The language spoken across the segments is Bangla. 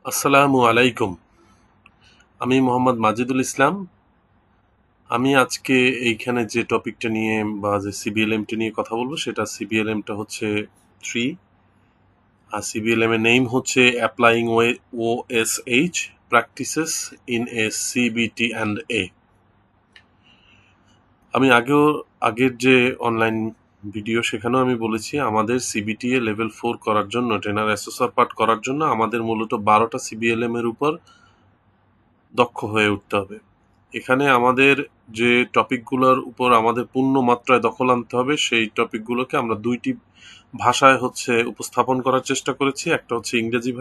আসসালামু আলাইকুম। আমি মোহাম্মদ মাজিদুল ইসলাম। আমি আজকে এইখানে যে টপিকটা নিয়ে বা যে সিবিএলএমটা নিয়ে কথা বলবো সেটা সিবিএলএমটা হচ্ছে 3। আর সিবিএলএম এর নেম হচ্ছে applying OSH practices in a CBT and A. আমি আগের যে অনলাইন ভিডিও সেখানেও আমি বলেছি আমাদের সিবিটি এ লেভেল 4 করার জন্য ট্রেনার অ্যাসেসর পার্ট করার জন্য আমাদের মূলত 12টা সিবিএলএম এর উপর দক্ষ হয়ে উঠতে হবে। এখানে আমাদের যে টপিকগুলোর উপর আমাদের পূর্ণ মাত্রায় দখল আনতে হবে সেই টপিকগুলোকে আমরা দুইটি ভাষায় উপস্থাপন করার চেষ্টা করেছি। একটা হচ্ছে ইংরেজি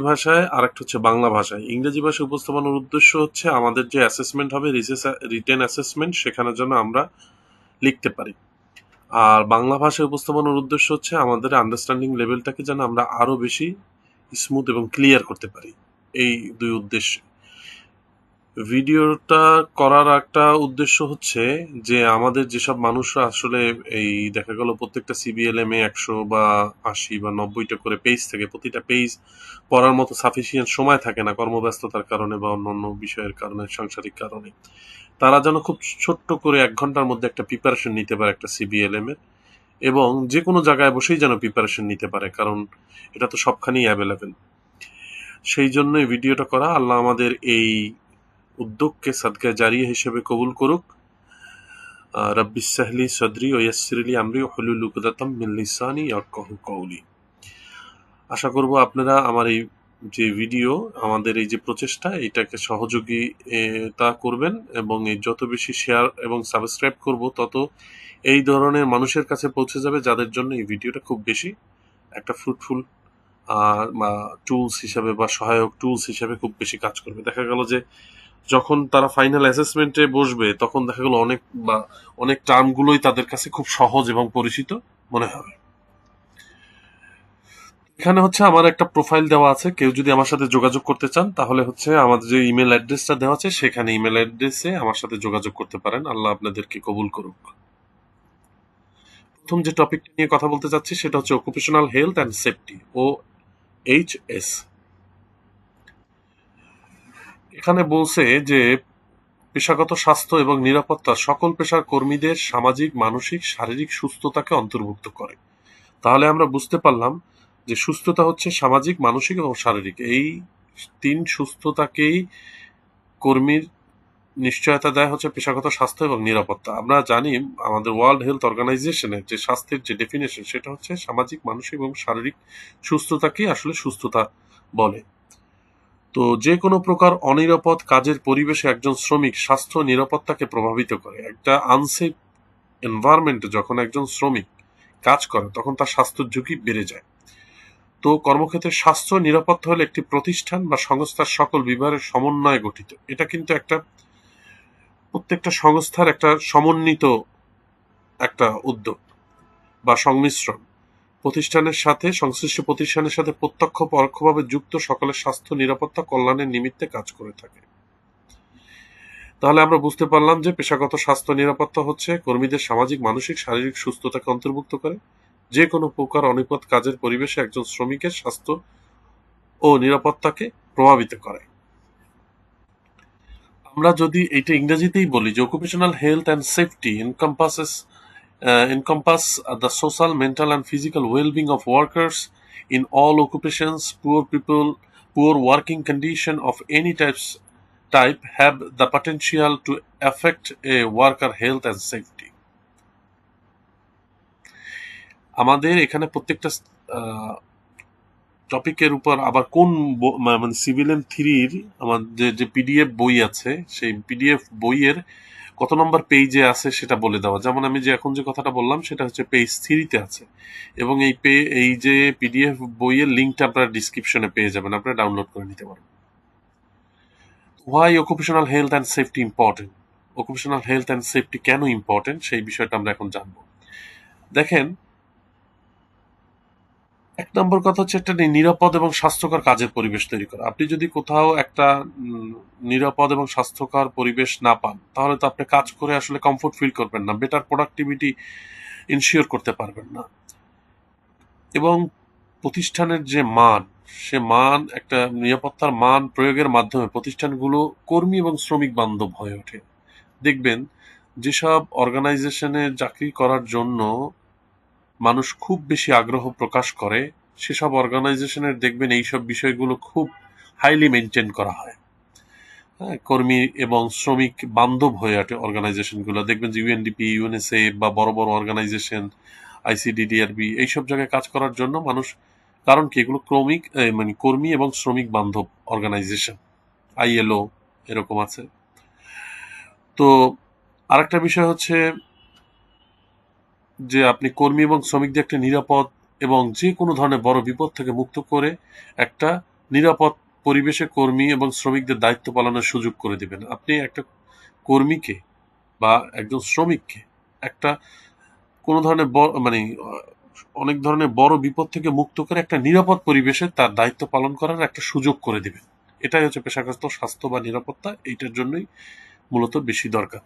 ভাষায় আর একটা হচ্ছে বাংলা ভাষায়। ইংরেজি ভাষায় উপস্থাপনের উদ্দেশ্য হচ্ছে আমাদের যে অ্যাসেসমেন্ট হবে রিটেন অ্যাসেসমেন্ট সেখানে যেন আমরা লিখতে পারি। আর বাংলা ভাষায় উপস্থাপনের উদ্দেশ্য হচ্ছে আমাদের আন্ডারস্ট্যান্ডিং লেভেলটাকে যেন আমরা আরো বেশি স্মুথ এবং ক্লিয়ার করতে পারি। এই দুই উদ্দেশ্য। ভিডিওটা করার একটা উদ্দেশ্য হচ্ছে যে আমাদের যেসব মানুষরা আসলে এই দেখা গেল প্রত্যেকটা সিবিএলএম এ 100 বা 80 বা 90টা করে পেজ থাকে, প্রতিটা পেজ পড়ার মতো সাফিসিয়েন্ট সময় থাকে না কর্মব্যস্ততার কারণে বা অন্যান্য বিষয়ের কারণে, সাংসারিক কারণে। তারা যেন খুব ছোট্ট করে 1 ঘন্টার মধ্যে একটা প্রিপারেশন নিতে পারে একটা সিবিএলএম এর, এবং যে কোনো জায়গায় বসেই যেন প্রিপারেশন নিতে পারে, কারণ এটা তো সবখানেই অ্যাভেলেবেল। সেই জন্য এই ভিডিওটা করা। আল্লাহ আমাদের এই উদ্যোগকে সাদকায়ে জারিয়া হিসেবে কবুল করুক। রাব্বিশ সাহলি সদরি ওয়া ইয়াসসিরলি আমরি ওয়াহলুল উকদাতাম মিন লিসানি ইয়াফকাহু কওলি। আশা করব আপনারা আমার এই যে ভিডিও, আমাদের এই যে প্রচেষ্টা, এটাকে সহযোগিতা করবেন এবং এই যত বেশি শেয়ার এবং সাবস্ক্রাইব করব তত এই ধরনের মানুষের কাছে পৌঁছে যাবে যাদের জন্য এই ভিডিওটা খুব বেশি একটা ফ্রুটফুল বা টুলস হিসাবে বা সহায়ক টুলস হিসাবে খুব বেশি কাজ করবে। দেখা গেল যে যখন তারা ফাইনাল অ্যাসেসমেন্টে বসবে তখন দেখা গেল অনেক টার্মগুলোই তাদের কাছে খুব সহজ এবং পরিচিত মনে হবে। এখানে হচ্ছে আমার একটা প্রোফাইল দেওয়া আছে, কেউ যদি আমার সাথে যোগাযোগ করতে চান তাহলে হচ্ছে আমাদের যে ইমেল অ্যাড্রেসটা দেওয়া আছে সেখানে ইমেল অ্যাড্রেসে আমার সাথে যোগাযোগ করতে পারেন। আল্লাহ আপনাদেরকে কবুল করুক। প্রথম যে টপিকটা নিয়ে কথা বলতে চাচ্ছি সেটা হচ্ছে occupational health and safety, OHS। এখানে বলছে যে পেশাগত স্বাস্থ্য এবং নিরাপত্তা সকল পেশার কর্মীদের সামাজিক, মানসিক, শারীরিক সুস্থতাকে অন্তর্ভুক্ত করে। তাহলে আমরা বুঝতে পারলাম যে সুস্থতা হচ্ছে সামাজিক, মানসিক এবং শারীরিক, এই 3 সুস্থতাকেই কর্মীর নিশ্চয়তা দেয় হচ্ছে পেশাগত স্বাস্থ্য এবং নিরাপত্তা। আমরা জানি আমাদের ওয়ার্ল্ড হেলথ অর্গানাইজেশনের যে স্বাস্থ্যের যে ডেফিনেশন সেটা হচ্ছে সামাজিক, মানসিক এবং শারীরিক সুস্থতাকেই আসলে সুস্থতা বলে। তো যে কোনো প্রকার অনিরাপদ কাজের পরিবেশে একজন শ্রমিক স্বাস্থ্য নিরাপত্তাকে প্রভাবিত করে। একটা আনসেফ এনভায়রনমেন্টে যখন একজন শ্রমিক কাজ করে তখন তার স্বাস্থ্য ঝুঁকি বেড়ে যায়। তো কর্মক্ষেত্রে স্বাস্থ্য নিরাপত্তা হলে একটি প্রতিষ্ঠান বা সংস্থার সকল বিভাগের সমন্বয়ে গঠিত। এটা কিন্তু প্রত্যেকটা সংস্থার একটা সমন্বিত একটা উদ্যোগ বা সংমিশ্রণ। সংশ্লিষ্ট প্রতিষ্ঠানের সাথে প্রত্যক্ষ পরোক্ষভাবে যুক্ত সকলের স্বাস্থ্য নিরাপত্তা কল্যাণের নিমিত্তে কাজ করে থাকে। তাহলে আমরা বুঝতে পারলাম যে পেশাগত স্বাস্থ্য নিরাপত্তা হচ্ছে কর্মীদের সামাজিক, মানসিক, শারীরিক সুস্থতাকে অন্তর্ভুক্ত করে। যে কোনো প্রকার অনিরাপদ কাজের পরিবেশে একজন শ্রমিকের স্বাস্থ্য ও নিরাপত্তাকে প্রভাবিত করে। আমরা যদি এটা ইংরেজিতেই বলি যে occupational health and safety encompass the social, mental and physical well-being of workers in all occupations. Poor working condition of any type have the potential to affect a worker health and safety. আমাদের এখানে প্রত্যেকটা টপিকের উপর আবার কোন মানে সিভিএলএম 3-র আমাদের যে পিডিএফ বই আছে সেই পিডিএফ বইয়ের কত নম্বর পেজে আছে সেটা বলে দেওয়া। যেমন আমি যে এখন যে কথাটা বললাম সেটা হচ্ছে পেজ 3-তে আছে, এবং এই যে পিডিএফ বইয়ের লিঙ্কটা আপনারা ডিসক্রিপশনে পেয়ে যাবেন, আপনারা ডাউনলোড করে নিতে পারবেন। Why occupational health and safety important, occupational health and safety কেন ইম্পর্টেন্ট সেই বিষয়টা আমরা এখন জানবো। দেখেন, 1 নম্বর কথা হচ্ছে একটা নিরাপদ এবং স্বাস্থ্যকর কাজের পরিবেশ তৈরি করা। আপনি যদি কোথাও একটা নিরাপদ এবং স্বাস্থ্যকর পরিবেশ না পান তাহলে তো আপনি কাজ করে আসলে কমফোর্ট ফিল করবেন না, বেটার প্রোডাক্টিভিটি ইনশিওর করতে পারবেন না, এবং প্রতিষ্ঠানের যে মান একটা নিরাপত্তার মান প্রয়োগের মাধ্যমে প্রতিষ্ঠানগুলো কর্মী এবং শ্রমিক বান্ধব হয়ে ওঠে। দেখবেন যেসব অর্গানাইজেশনে চাকরি করার জন্য মানুষ খুব বেশি আগ্রহ প্রকাশ করে, সেসব অর্গানাইজেশনের দেখবেন এইসব বিষয়গুলো খুব হাইলি মেনটেন করা হয়। হ্যাঁ, কর্মী এবং শ্রমিক বান্ধব হয়ে ওঠে অর্গানাইজেশনগুলো। দেখবেন যে ইউএনডিপি, ইউএনএসএ বা বড় বড় অর্গানাইজেশন, আইসিডিডিআরবি, এইসব জায়গায় কাজ করার জন্য মানুষ, কারণ কি এগুলো মানে কর্মী এবং শ্রমিক বান্ধব অর্গানাইজেশন। আইএলও এরকম আছে। তো আরেকটা বিষয় হচ্ছে যে আপনি কর্মী এবং শ্রমিকদের একটা নিরাপদ এবং যে কোনো ধরনের বড় বিপদ থেকে মুক্ত করে একটা নিরাপদ পরিবেশে কর্মী এবং শ্রমিকদের দায়িত্ব পালনের সুযোগ করে দিবেন। আপনি একটা কর্মীকে বা একজন শ্রমিককে একটা কোনো ধরনের মানে অনেক ধরনের বড় বিপদ থেকে মুক্ত করে একটা নিরাপদ পরিবেশে তার দায়িত্ব পালন করার একটা সুযোগ করে দিবেন। এটাই হচ্ছে পেশাগত স্বাস্থ্য বা নিরাপত্তা। এইটার জন্যই মূলত বেশি দরকার।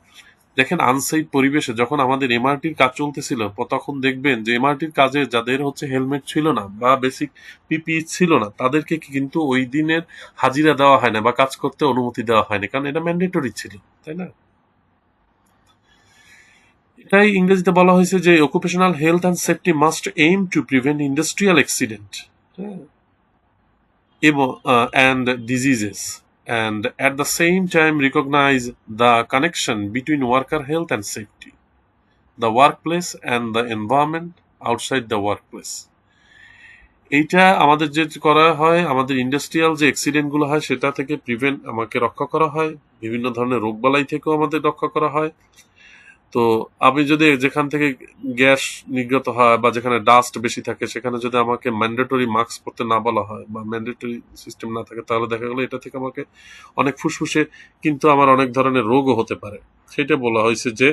দেখেন আনসেফ পরিবেশে যখন আমাদের এমআরটির কাজ চলতেছিল, তখন দেখবেন যে এমআরটির কাজে যাদের হচ্ছে হেলমেট ছিল না বা বেসিক পিপিই ছিল না, তাদেরকে কিন্তু ওই দিনের হাজিরা দেওয়া হয় না বা কাজ করতে অনুমতি দেওয়া হয়নি, কারণ এটা ম্যান্ডেটরি ছিল, তাই না? এটাই ইংরেজিতে বলা হয়েছে যে occupational health and safety must aim to prevent industrial accident এবং and diseases, and at the same time recognize the connection between worker health and safety, the workplace and the environment outside the workplace. এইটা আমাদের যে করা হয়, আমাদের ইন্ডাস্ট্রিয়াল যে অ্যাক্সিডেন্ট গুলো হয় সেটা থেকে আমাকে রক্ষা করা হয়, বিভিন্ন ধরনের রোগবালাই থেকেও আমাদের রক্ষা করা হয়। তো আমি যদি যেখান থেকে গ্যাস নির্গত হয় বা যেখানে ডাস্ট বেশি থাকে সেখানে যদি আমাকে ম্যান্ডেটরি মাস্ক পরতে না বলা হয় বা ম্যান্ডেটরি সিস্টেম না থাকে, তাহলে দেখা গেলো এটা থেকে আমাকে অনেক ফুসফুসে কিন্তু আমার অনেক ধরনের রোগও হতে পারে। সেটা বলা হয়েছে যে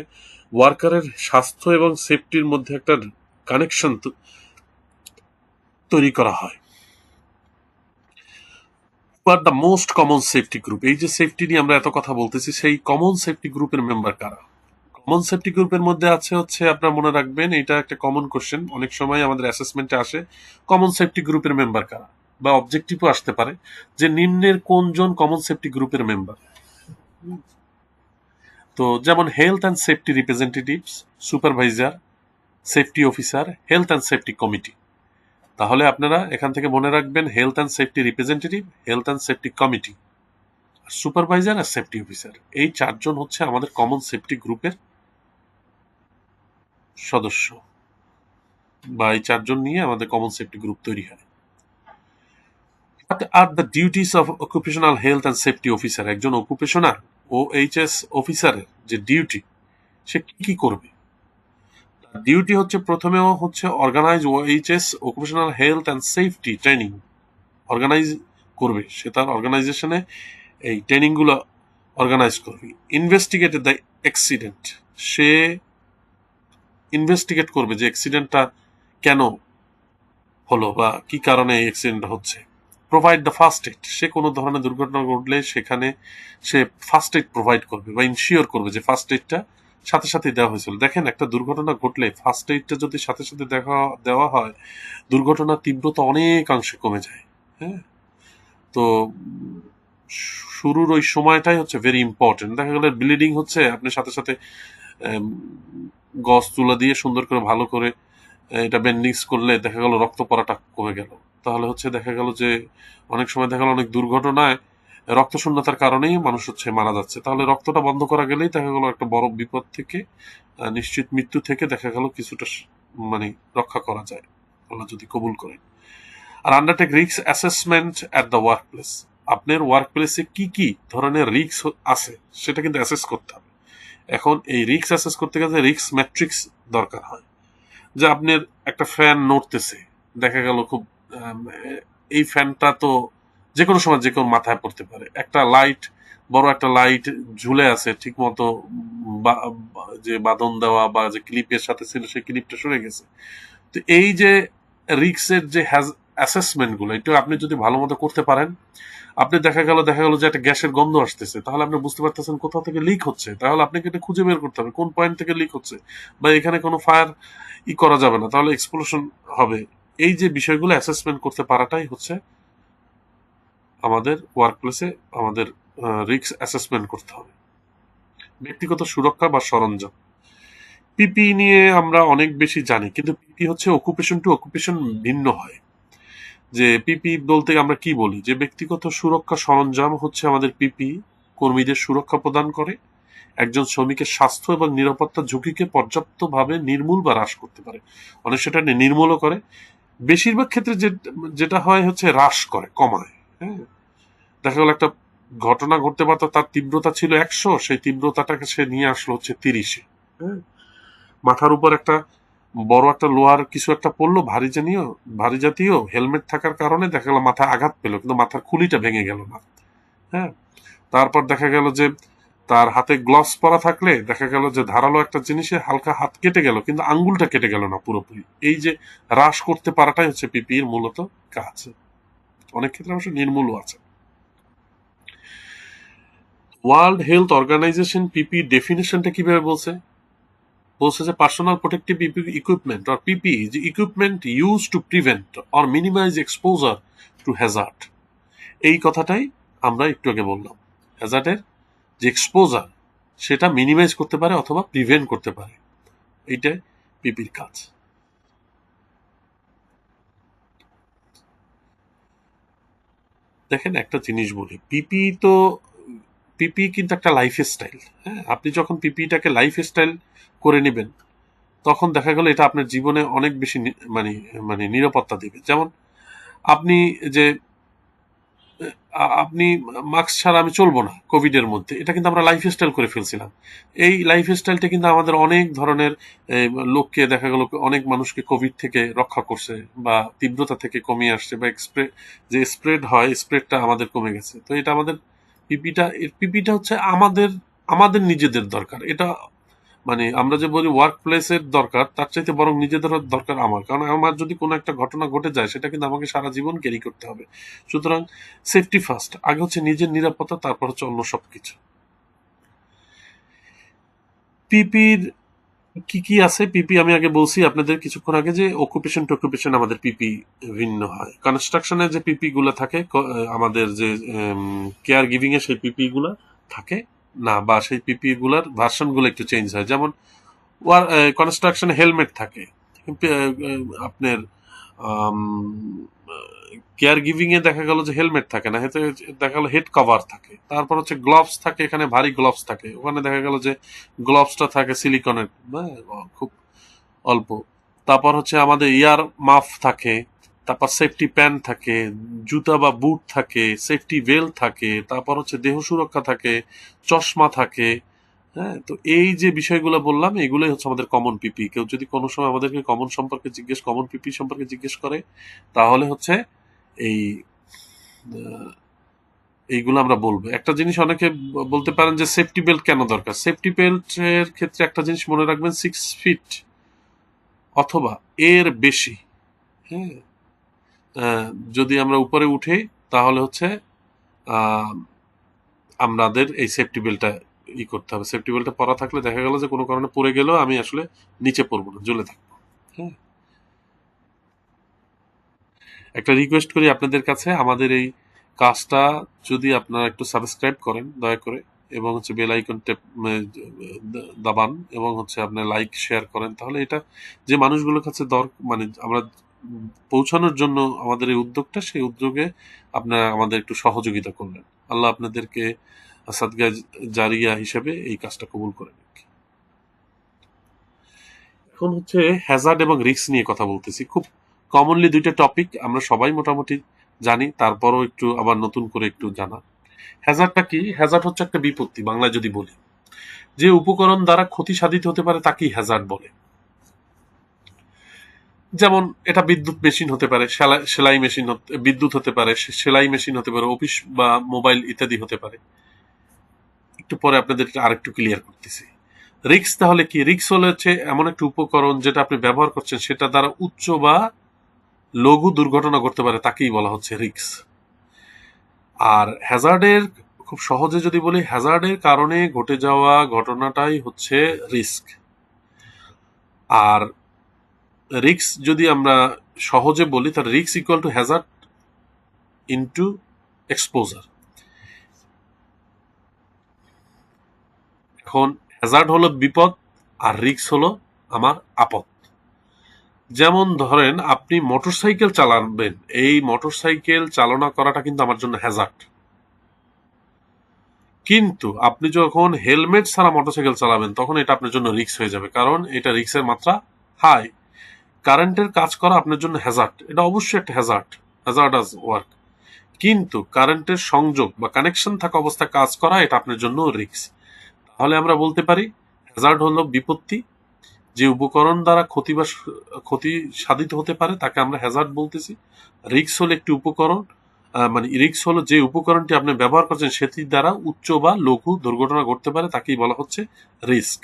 ওয়ার্কারের স্বাস্থ্য এবং সেফটির মধ্যে একটা কানেকশন তৈরি করা হয়। Are the most common safety group, এই যে সেফটি নিয়ে আমরা এত কথা বলতেছি, সেই কমন সেফটি গ্রুপের মেম্বার কারা? কমন সেফটি গ্রুপের মধ্যে হচ্ছে আপনার মনে রাখবেন, এটা একটা কমন কোশ্চেন, অনেক সময় আমাদের অ্যাসেসমেন্টে আসে। কমন সেফটি গ্রুপের মেম্বার কারা, বা অবজেক্টিভও আসতে পারে যে নিম্নের কোনজন কমন সেফটি গ্রুপের মেম্বার। তো যেমন health and safety representatives, supervisor, safety officer, health and safety committee. তাহলে আপনারা এখান থেকে মনে রাখবেন health and safety representative, health and safety committee, supervisor আর সেফটি অফিসার। এই চারজন হচ্ছে আমাদের কমন সেফটি গ্রুপের সদস্য, বা এই চারজন নিয়ে আমাদের কমন সেফটি গ্রুপ তৈরি হয়। What are the duties of occupational health and safety officer? একজন অকুপেশনাল OHS অফিসারের যে ডিউটি, সে কি করবে? ডিউটি হচ্ছে প্রথমেও হচ্ছে organise OHS occupational health and safety training organise করবে। সে তার অর্গানাইজেশনে এই ট্রেনিংগুলো অর্গানাইজ করবে। ইনভেস্টিগেট দ্য অ্যাক্সিডেন্ট, সে ইনভেস্টিগেট করবে যে অ্যাক্সিডেন্টটা কেন হলো বা কি কারণে এই অ্যাক্সিডেন্ট হচ্ছে। প্রোভাইড দ্য ফার্স্ট এড, সে কোনো ধরনের দুর্ঘটনা ঘটলে সেখানে সে ফার্স্ট এড প্রোভাইড করবে বা ইনশিওর করবে যে ফার্স্ট এডটা সাথে সাথে দেওয়া হয়েছিল। দেখেন একটা দুর্ঘটনা ঘটলে ফার্স্ট এডটা যদি সাথে সাথে দেওয়া হয়, দুর্ঘটনার তীব্রতা অনেকাংশে কমে যায়। হ্যাঁ, তো শুরুর ওই সময়টাই হচ্ছে ভেরি ইম্পর্টেন্ট। দেখা গেল ব্লিডিং হচ্ছে, আপনি সাথে সাথে গজ তুলা দিয়ে সুন্দর করে ভালো করে এটা ব্যান্ডিজ করলে দেখা গেল রক্ত পড়াটা কমে গেল। তাহলে হচ্ছে দেখা গেল যে অনেক সময় দেখা গেল অনেক দুর্ঘটনায় রক্ত শূন্যতার কারণেই মানুষ হচ্ছে মারা যাচ্ছে। তাহলে রক্তটা বন্ধ করা গেলেই দেখা গেল একটা বড় বিপদ থেকে, নিশ্চিত মৃত্যু থেকে দেখা গেল কিছুটা মানে রক্ষা করা যায়, আল্লাহ যদি কবুল করে। আর undertake risk assessment at the work place, আপনার ওয়ার্ক প্লেসে কি কি ধরনের রিস্ক আছে সেটা কিন্তু অ্যাসেস করতে হবে। এখন এই রিস্ক অ্যাসেস করতে গেলে রিস্ক ম্যাট্রিক্স দরকার হয়। যে আপনার একটা ফ্যান নড়তেছে, দেখা গেল খুব এই ফ্যানটা তো যে কোনো সময় যে কোনো মাথায় পড়তে পারে। একটা লাইট, বড় একটা লাইট ঝুলে আছে ঠিক মতো, যে বাঁধন দেওয়া বা যে ক্লিপের সাথে ছিল সেই ক্লিপটা সরে গেছে। তো এই যে রিক্সের যে অ্যাসেসমেন্ট গুলো একটু আপনি যদি ভালো মতো করতে পারেন, আপনি দেখা গেল যে একটা গ্যাসের গন্ধ আসতেছে, তাহলে আপনি বুঝতে পারতেছেন কোথাও থেকে লিক হচ্ছে, তাহলে আপনাকে এটা খুঁজে বের করতে হবে কোন পয়েন্ট থেকে লিক হচ্ছে, বা এখানে কোনো ফায়ার করা যাবে না, তাহলে এক্সপ্লোশন হবে। এই যে বিষয়গুলো অ্যাসেসমেন্ট করতে পারাটাই হচ্ছে আমাদের ওয়ার্ক প্লেসে আমাদের রিস্ক অ্যাসেসমেন্ট করতে হবে। ব্যক্তিগত সুরক্ষা বা সরঞ্জাম, পিপি নিয়ে আমরা অনেক বেশি জানি, কিন্তু পিপি হচ্ছে অকুপেশন টু অকুপেশন ভিন্ন হয়। যে পিপি বলতে আমরা কি বলি, যে ব্যক্তিগত সুরক্ষা সরঞ্জাম হচ্ছে আমাদের পিপি কর্মীদের সুরক্ষা প্রদান করে, একজন শ্রমিকের স্বাস্থ্য এবং নিরাপত্তার ঝুঁকিকে পর্যাপ্তভাবে নির্মূল বা হ্রাস করতে পারে, অনেক সেটা নির্মূলও করে। বেশিরভাগ ক্ষেত্রে যেটা হয় হচ্ছে হ্রাস করে, কমায়। হ্যাঁ, দেখা গেল একটা ঘটনা ঘটতে পারতো, তার তীব্রতা ছিল 100, সেই তীব্রতাটাকে সে নিয়ে আসলো হচ্ছে 30-এ। হ্যাঁ, মাথার উপর একটা বড় একটা লোহার কিছু একটা পড়লো, ভারী জাতীয় হেলমেট থাকার কারণে দেখা গেল মাথায় আঘাত পেলো, কিন্তু মাথার খুলিটা ভেঙে গেল না। হ্যাঁ, তারপর দেখা গেল যে তার হাতে গ্লাভস পরা থাকলে দেখা গেল যে ধারালো একটা জিনিসে হালকা হাত কেটে গেল, কিন্তু আঙ্গুলটা কেটে গেল না পুরোপুরি। এই যে হ্রাস করতে পারাটাই হচ্ছে পিপির মূলত কাজ। অনেক ক্ষেত্রে অবশ্য নির্মূলও আছে। ওয়ার্ল্ড হেলথ অর্গানাইজেশন পিপি ডেফিনেশনটা কিভাবে বলছে যে personal protective equipment or PP যে equipment use to prevent or minimise exposure to hazard. এই কথাটাই আমরা একটু আগে বললাম, হ্যাজার্ডের যে এক্সপোজার সেটা মিনিমাইজ করতে পারে অথবা প্রিভেন্ট করতে পারে, এইটাই পিপির কাজ। দেখেন একটা জিনিস বলি, পিপি কিন্তু একটা লাইফ স্টাইল। হ্যাঁ, আপনি যখন পিপিটাকে লাইফ স্টাইল করে নেবেন, তখন দেখা গেল এটা আপনার জীবনে অনেক বেশি মানে মানে নিরাপত্তা দিবে। যেমন আপনি যে আপনি মাস্ক ছাড়া আমি চলবো না কোভিড এর মধ্যে, এটা কিন্তু আমরা লাইফ স্টাইল করে ফেলছিলাম। এই লাইফ স্টাইলটা কিন্তু আমাদের অনেক ধরনের লোককে দেখা গেল, অনেক মানুষকে কোভিড থেকে রক্ষা করছে, বা তীব্রতা থেকে কমিয়ে আসছে, বা যে স্প্রেড হয় স্প্রেডটা আমাদের কমে গেছে। তো এটা আমাদের পিপিটা হচ্ছে আমাদের আমাদের নিজেদের দরকার। এটা মানে আমরা যে বলি ওয়ার্ক প্লেসের দরকার, তার চাইতে বরং নিজেদের দরকার আমার, কারণ আমার যদি কোনো একটা ঘটনা ঘটে যায় সেটা কিন্তু আমাকে সারা জীবন ক্যারি করতে হবে। সুতরাং সেফটি ফার্স্ট, আগে হচ্ছে নিজের নিরাপত্তা, তারপর হচ্ছে অন্য সবকিছু। পিপির কি কি আছে? পিপি আমি আগে বলছি আপনাদের কিছুক্ষণ আগে, যে অকুপেশন টু অকুপেশন আমাদের পিপি ভিন্ন হয়। কনস্ট্রাকশনের যে পিপি গুলা থাকে, আমাদের যে কেয়ার গিভিং এ সেই পিপি গুলা থাকে না, বা সেই পিপি গুলার ভার্সন গুলো একটু চেঞ্জ হয়। যেমন কনস্ট্রাকশন হেলমেট থাকে, আপনার কেয়ার গিভিং এ দেখা গেল যে হেলমেট থাকে না, হেতে দেখা গেল হেড কভার থাকে। তারপর হচ্ছে গ্লাভস থাকে, এখানে ভারী গ্লাভস থাকে, ওখানে দেখা গেল যে গ্লাভসটা থাকে সিলিকনের, খুব অল্প। তারপর হচ্ছে আমাদের ইয়ার মাফ থাকে, তারপর সেফটি প্যান্ট থাকে, জুতা বা বুট থাকে, সেফটি বেল্ট থাকে, তারপর হচ্ছে দেহ সুরক্ষা থাকে, চশমা থাকে। হ্যাঁ, তো এই যে বিষয়গুলো বললাম, এগুলোই হচ্ছে আমাদের কমন পিপি। কেউ যদি কোনো সময় আমাদেরকে কমন পিপি সম্পর্কে জিজ্ঞেস করে, তাহলে হচ্ছে এই এইগুলো আমরা বলবো। একটা জিনিস অনেকে বলতে পারেন যে সেফটি বেল্ট কেন দরকার। সেফটি বেল্টের ক্ষেত্রে একটা জিনিস মনে রাখবেন, 6 ফিট অথবা এর বেশি, হ্যাঁ, যদি আমরা উপরে উঠে, তাহলে হচ্ছে আমাদের এই সেফটি বেল্টটা করতে হবে। সেফটি বেল্টটা পরা থাকলে দেখা গেল যে কোনো কারণে পড়ে গেলেও আমি আসলে নিচে পড়বো না, ঝুলে থাকবো। হ্যাঁ, একটা রিকোয়েস্ট করি আপনাদের কাছে, আমাদের এই কাজটা যদি আপনারা একটু সাবস্ক্রাইব করেন দয়া করে, এবং হচ্ছে বেল আইকন দাবান, এবং হচ্ছে আপনার লাইক শেয়ার করেন, তাহলে এটা যে মানুষগুলোর কাছে মানে আমরা পৌঁছানোর জন্য আমাদের এই উদ্যোগটা, সেই উদ্যোগে আপনারা আমাদের একটু সহযোগিতা করলেন। আল্লাহ আপনাদেরকে সাদগা জারিয়া হিসেবে এই কাজটা কবুল করে নিক। এখন হচ্ছে হ্যাজার্ড এবং রিস্ক নিয়ে কথা বলতেছি। খুব কমনলি দুইটা টপিক আমরা সবাই মোটামুটি জানি, তারপরও একটু আবার নতুন করে একটু জানা। হ্যাজার্ডটা কি? হ্যাজার্ড হচ্ছে একটা বিপত্তি, বাংলায় যদি বলি। যে উপকরণ দ্বারা ক্ষতি সাধিত হতে পারে তাকেই হ্যাজার্ড বলে। যেমন এটা বিদ্যুৎ মেশিন হতে পারে, সেলাই মেশিন, বিদ্যুৎ হতে পারে, সেলাই মেশিন হতে পারে, অফিস বা মোবাইল ইত্যাদি হতে পারে। একটু পরে আপনাদের আরেকটু ক্লিয়ার করতেছি। রিক্স তাহলে কি? রিক্স হচ্ছে এমন একটা উপকরণ যেটা আপনি ব্যবহার করছেন, সেটা দ্বারা উচ্চ বা লঘু দুর্ঘটনা ঘটতে পারে, তাকেই বলা হচ্ছে রিক্স। আর হ্যাজার্ডের, খুব সহজে যদি বলি, হ্যাজার্ডের কারণে ঘটে যাওয়া ঘটনাটাই হচ্ছে রিস্ক। আর রিস্ক যদি আমরা সহজে বলি, তাহলে risk equal to Hazard into exposure. এখন হ্যাজার্ড হলো বিপদ আর রিস্ক হলো আমার আপদ। যেমন ধরেন আপনি মোটরসাইকেল চালাবেন, এই মোটরসাইকেল চালনা করাটা কিন্তু আমার জন্য হ্যাজার্ড, কিন্তু আপনি যখন হেলমেট ছাড়া মোটরসাইকেল চালাবেন তখন এটা আপনার জন্য রিস্ক হয়ে যাবে, কারণ এটা রিস্কের মাত্রা হাই। কারেন্টের কাজ করা আপনার জন্য হ্যাজার্ড, এটা অবশ্যই একটা হ্যাজার্ডাস ওয়ার্ক, কিন্তু কারেন্টের সংযোগ বা কানেকশন থাকা অবস্থায় কাজ করা এটা আপনার জন্য রিস্ক। তাহলে আমরা বলতে পারি হ্যাজার্ড হলো বিপত্তি, যে উপকরণ দ্বারা ক্ষতি সাধিত হতে পারে তাকে আমরা হ্যাজার্ড বলতেছি। রিস্ক হলো একটি উপকরণ, মানে রিস্ক হলো যে উপকরণটি আপনি ব্যবহার করছেন সেটি দ্বারা উচ্চ বা লঘু দুর্ঘটনা ঘটতে পারে, তাকেই বলা হচ্ছে রিস্ক।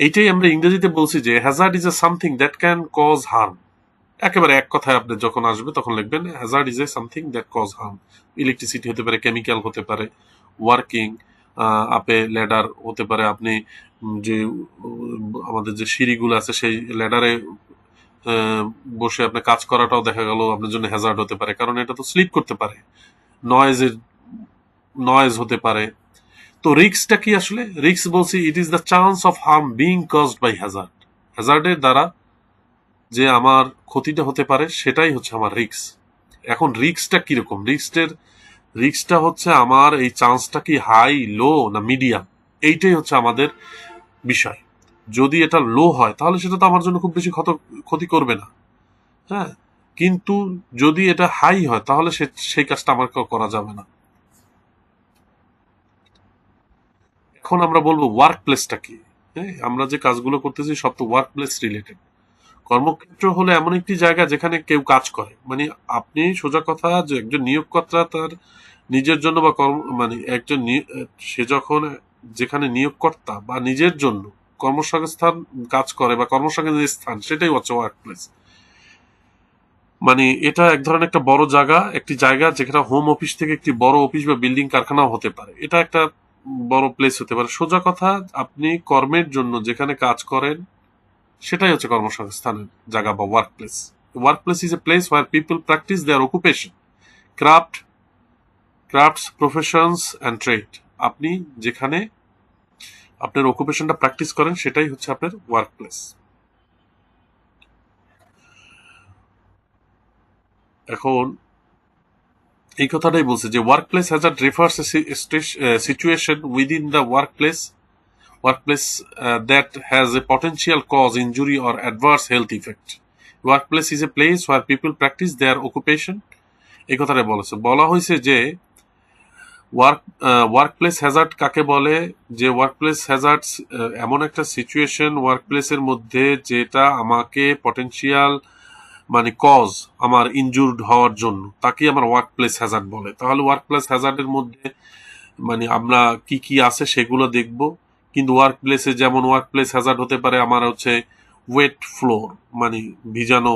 এইটাই আমরা ইংরেজিতে বলছি যে hazard is a something that can cause harm. একেবারে এক কথায় আপনি যখন আসবে তখন লিখবেন hazard is a something that cause harm. Electricity হতে পারে, কেমিক্যাল হতে পারে, ওয়ার্কিং আপে ল্যাডার হতে পারে, আপনি যে আমাদের যে সিঁড়িগুলো আছে সেই ল্যাডারে বসে আপনি কাজ করাটাও দেখা গেল আপনার জন্য হ্যাজার্ড হতে পারে, কারণ এটা তো স্লিপ করতে পারে, নয়েজের নয়েজ হতে পারে। তো রিস্কটা কি আসলে? রিস্ক বলছি it is the chance of harm being caused by hazard. হ্যাজার্ডের দ্বারা যে আমার ক্ষতিটা হতে পারে সেটাই হচ্ছে আমার রিস্ক। এখন রিস্কটা কিরকম? রিস্কটা হচ্ছে আমার এই চান্সটা কি হাই, লো না মিডিয়াম, এইটাই হচ্ছে আমাদের বিষয়। যদি এটা লো হয় তাহলে সেটা তো আমার জন্য খুব বেশি ক্ষতি করবে না, হ্যাঁ, কিন্তু যদি এটা হাই হয় তাহলে সেই কাজটা আমার করা যাবে না। এখন আমরা বলবো ওয়ার্ক প্লেসটা কি। হ্যাঁ, আমরা যে কাজগুলো করতেছি সব তো ওয়ার্ক প্লেস রিলেটেড। কর্মক্ষেত্র হলো এমন একটি জায়গা যেখানে কেউ কাজ করে, মানে আপনি সোজা কথা যে একজন নিয়োগকর্তা তার নিজের জন্য বা মানে একজন সে যখন যেখানে নিয়োগকর্তা বা নিজের জন্য কর্মসংস্থান কাজ করে বা কর্মসংস্থানের স্থান, সেটাই হচ্ছে ওয়ার্ক প্লেস। মানে এটা এক ধরনের একটা বড় জায়গা, একটি জায়গা যেখানে হোম অফিস থেকে একটি বড় অফিস বা বিল্ডিং কারখানাও হতে পারে, এটা একটা বড় প্লেস হতে পারে। সোজা কথা আপনি কর্মের জন্য যেখানে কাজ করেন সেটাই হচ্ছে কর্মসংস্থানের জায়গা বা work place. Work place is a place where people practise their occupation, crafts, professions and trade. আপনি যেখানে আপনার অকুপেশনটা প্র্যাকটিস করেন সেটাই হচ্ছে আপনার ওয়ার্ক প্লেস। এখন এই কথাটাই বলছে যে work place Hazard refers situation within the workplace that has a potential cause injury or adverse health effect. Workplace is a place where people practice their occupation. এই কথাটা বলা হয়েছে যে ওয়ার্কপ্লেস হ্যাজার্ড কাকে বলে, যে ওয়ার্কপ্লেস হ্যাজার্ড এমন একটা সিচুয়েশন ওয়ার্কপ্লেসের মধ্যে যেটা আমাকে পটেনশিয়াল মানে কজ আমার ইনজুর্ড হওয়ার জন্য, তাকে আমার ওয়ার্কপ্লেস হ্যাজার্ড বলে। তাহলে ওয়ার্কপ্লেস হ্যাজার্ডের মধ্যে মানে আমরা কি কি আছে সেগুলো দেখব। কিন্তু ওয়ার্ক প্লেসে যেমন ওয়ার্ক প্লেস হ্যাজার্ড হতে পারে আমার হচ্ছে ওয়েট ফ্লোর, মানে ভিজানো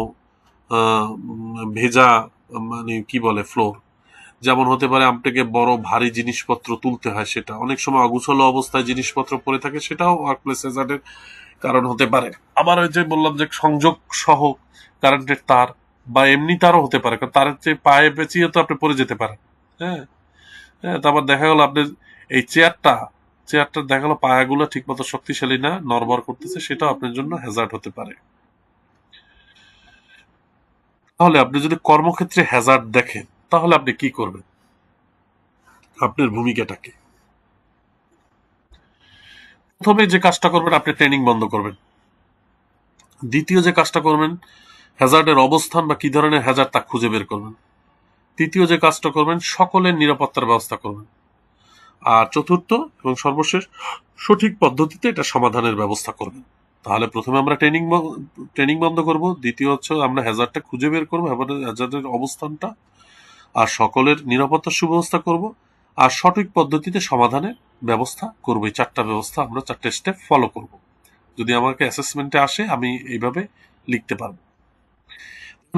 ভেজা, মানে কি বলে ফ্লোর। যেমন হতে পারে আপনাকে বড় ভারী জিনিসপত্র তুলতে হয়, সেটা অনেক সময় অগুছালো অবস্থায় জিনিসপত্র পড়ে থাকে, সেটাও ওয়ার্ক প্লেস হ্যাজার্ডের কারণ হতে পারে। আবার ওই যে বললাম যে সংযোগ সহ কারেন্টের তার বা এমনি তারও হতে পারে, কারণ তারের চেয়ে পায়ে পেঁচিয়ে তো আপনি পড়ে যেতে পারেন। হ্যাঁ, হ্যাঁ, তারপর দেখা গেল আপনার এই চেয়ারটা দেখা গেল পায়াগুলো ঠিক মতো শক্তিশালী না, নড়বড় করতেছে, সেটাও আপনার জন্য হ্যাজার্ড হতে পারে। তাহলে আপনি যদি কর্মক্ষেত্রে হ্যাজার্ড দেখেন তাহলে আপনি কি করবেন? আপনার ভূমিকাটা কি? প্রথমে যে কাজটা করবেন আপনি ট্রেনিং বন্ধ করবেন। দ্বিতীয় যে কাজটা করবেন হ্যাজার্ডের অবস্থান বা কি ধরনের হ্যাজার্ড তা খুঁজে বের করবেন। তৃতীয় যে কাজটা করবেন সকলের নিরাপত্তার ব্যবস্থা করবেন। আর চতুর্থ এবং সর্বশেষ সঠিক পদ্ধতিতে এটা সমাধানের ব্যবস্থা করবেন। তাহলে প্রথমে আমরা ট্রেনিং বন্ধ করব, দ্বিতীয় হচ্ছে আমরা হ্যাজার্ডটা খুঁজে বের করবো, হ্যাজার্ডের অবস্থানটা, আর সকলের নিরাপত্তার সুব্যবস্থা করব, আর সঠিক পদ্ধতিতে সমাধানের ব্যবস্থা করবো। এই চারটা ব্যবস্থা আমরা চারটে স্টেপ ফলো করব। যদি আমাকে অ্যাসেসমেন্টে আসে আমি এইভাবে লিখতে পারবো।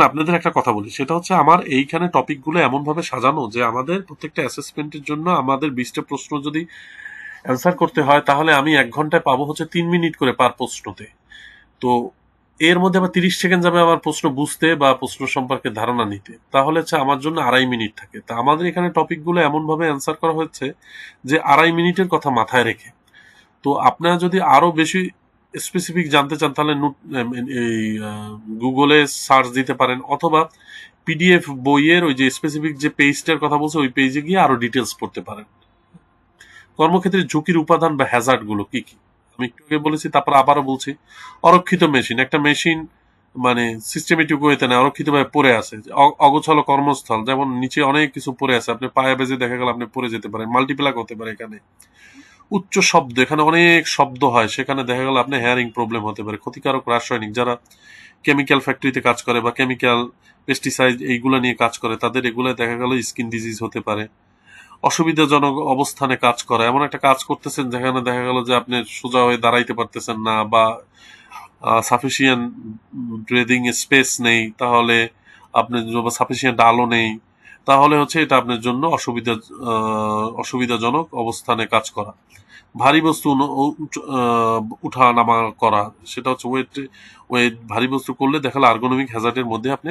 আপনাদের একটা কথা বলি, সেটা হচ্ছে আমার এইখানে টপিকগুলো এমনভাবে সাজানো যে আমাদের প্রত্যেকটা অ্যাসেসমেন্টের জন্য আমাদের 20টা প্রশ্ন যদি অ্যান্সার করতে হয় তাহলে আমি 1 ঘন্টায় পাবো হচ্ছে 3 মিনিট করে পার প্রশ্নতে। তো এর মধ্যে আবার 30 সেকেন্ড যাবে আমার প্রশ্ন বুঝতে বা প্রশ্ন সম্পর্কে ধারণা নিতে, তাহলে হচ্ছে আমার জন্য 2.5 মিনিট থাকে। তা আমাদের এখানে টপিকগুলো এমনভাবে অ্যান্সার করা হচ্ছে যে 2.5 মিনিটের কথা মাথায় রেখে। তো আপনারা যদি আরো বেশি স্পেসিফিক জানতে চান তাহলে এই গুগলে সার্চ দিতে পারেন, অথবা পিডিএফ বইয়ের ওই যে স্পেসিফিক যে পেজটার কথা বলছে ওই পেজে গিয়ে আরো ডিটেলস পড়তে পারেন। কর্মক্ষেত্রে ঝুঁকির উপাদান বা হ্যাজার্ড গুলো কি কি আমি একটু আগে বলেছি, তারপর আবারও বলছি। অরক্ষিত মেশিন, একটা মেশিন মানে সিস্টেমেটিক ওয়েতে না, অরক্ষিত ভাবে পড়ে আছে। অগোছালো কর্মস্থল, যেমন নিচে অনেক কিছু পড়ে আছে, আপনি পায়ে বেজে দেখা গেল আপনি পড়ে যেতে পারেন, মাল্টিপ্লাক হতে পারে এখানে। উচ্চ শব্দ, এখানে অনেক শব্দ হয়, সেখানে দেখা গেল আপনি হেয়ারিং প্রবলেম হতে পারে। ক্ষতিকারক রাসায়নিক, যারা কেমিক্যাল ফ্যাক্টরিতে কাজ করে বা কেমিক্যাল পেস্টিসাইড এইগুলো নিয়ে কাজ করে, তাদের এগুলো দেখা গেল স্কিন ডিজিজ হতে পারে। অসুবিধাজনক অবস্থানে কাজ করা, এমন একটা কাজ করতেছেন যেখানে দেখা গেল যে আপনি সোজা হয়ে দাঁড়াইতে পারতেছেন না বা সাফিসিয়েন্ট ব্রিদিং স্পেস নেই, তাহলে আপনি সাফিসিয়েন্ট আলো নেই, তাহলে হচ্ছে এটা আপনার জন্য অসুবিধাজনক অবস্থানে কাজ করা। ভারী বস্তু উঠা নামা করা, সেটা হচ্ছে ওয়েট ওয়েট ভারী বস্তু করলে দেখালে আর্গোনমিক হ্যাজার্ডের মধ্যে আপনি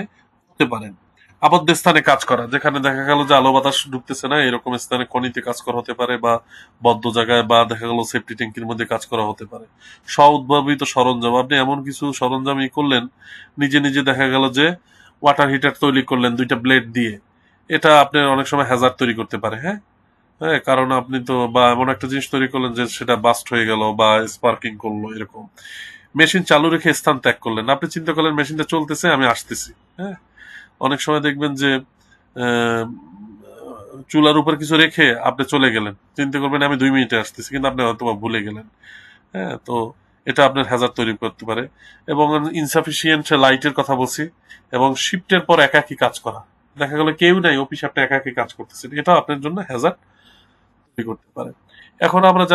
হতে পারেন। আবদ্ধ স্থানে কাজ করা, যেখানে দেখা গেল যে আলো বাতাস ঢুকতেছে না এরকম স্থানে খনিতে কাজ করা হতে পারে, বা বদ্ধ জায়গায়, বা দেখা গেল সেফটি ট্যাঙ্কির মধ্যে কাজ করা হতে পারে। স্ব উদ্ভাবিত সরঞ্জাম, আপনি এমন কিছু সরঞ্জাম করলেন নিজে নিজে, দেখা গেল যে ওয়াটার হিটার তৈরি করলেন 2টা ব্লেড দিয়ে, এটা আপনার অনেক সময় হ্যাজার্ড তৈরি করতে পারে। হ্যাঁ, হ্যাঁ, কারণ আপনি তো বা এমন একটা জিনিস তৈরি করলেন যে সেটা বাস্ট হয়ে গেল বা স্পার্কিং করলো এরকম। মেশিন চালু রেখে স্থান ত্যাগ করলেন, আপনি চিন্তা করলেন মেশিনটা চলতেছে আমি আসতেছি। হ্যাঁ, অনেক সময় দেখবেন যে আহ, চুলার উপর কিছু রেখে আপনি চলে গেলেন, চিন্তা করবেন আমি 2 মিনিটে আসতেছি, কিন্তু আপনি হয়তো বা ভুলে গেলেন। হ্যাঁ, তো এটা আপনার হ্যাজার্ড তৈরি করতে পারে। এবং ইনসাফিসিয়েন্ট লাইটের কথা বলছি। এবং শিফটের পর একাকী কাজ করা, দেখা গেল কেউ নাই, অফিসে আপনি একাকী কাজ করতেছেন, এটাও আপনার জন্য হ্যাজার্ড তৈরি করতে পারে। এখন আমরা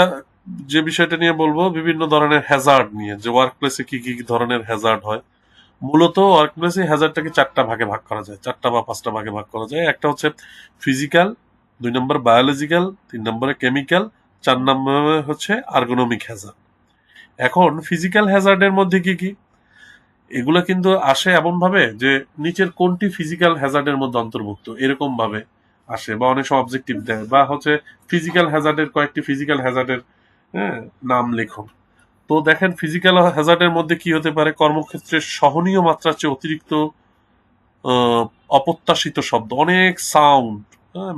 যে বিষয়টা নিয়ে বলবো, বিভিন্ন ধরনের হ্যাজার্ড নিয়ে, যে ওয়ার্ক প্লেসে কি কি ধরনের হ্যাজার্ড হয়। মূলত ওয়ার্ক প্লেসে হ্যাজার্ডটাকে 4টা ভাগে ভাগ করা যায়, 4টা বা 5টা ভাগে ভাগ করা যায়। একটা হচ্ছে ফিজিক্যাল, 2 নম্বর বায়োলজিক্যাল, 3 নম্বরে কেমিক্যাল, 4 নম্বরে হচ্ছে আর্গোনমিক হ্যাজার্ড। এখন ফিজিক্যাল হ্যাজার্ডের মধ্যে কি কি, এগুলো কিন্তু আসে এমন ভাবে যে নিচের কোনটি ফিজিক্যাল হ্যাজার্ডের মধ্যে অন্তর্ভুক্ত এরকম ভাবে আসে, বা অনেক সময় অবজেক্টিভ দেয়, বা হচ্ছে ফিজিক্যাল হ্যাজার্ডের কয়েকটি ফিজিক্যাল হ্যাজার্ডের নাম লেখো। তো দেখেন ফিজিক্যাল হ্যাজার্ডের মধ্যে কি হতে পারে, কর্মক্ষেত্রে সহনীয় মাত্রার চেয়ে অতিরিক্ত আহ, অপ্রত্যাশিত শব্দ, অনেক সাউন্ড,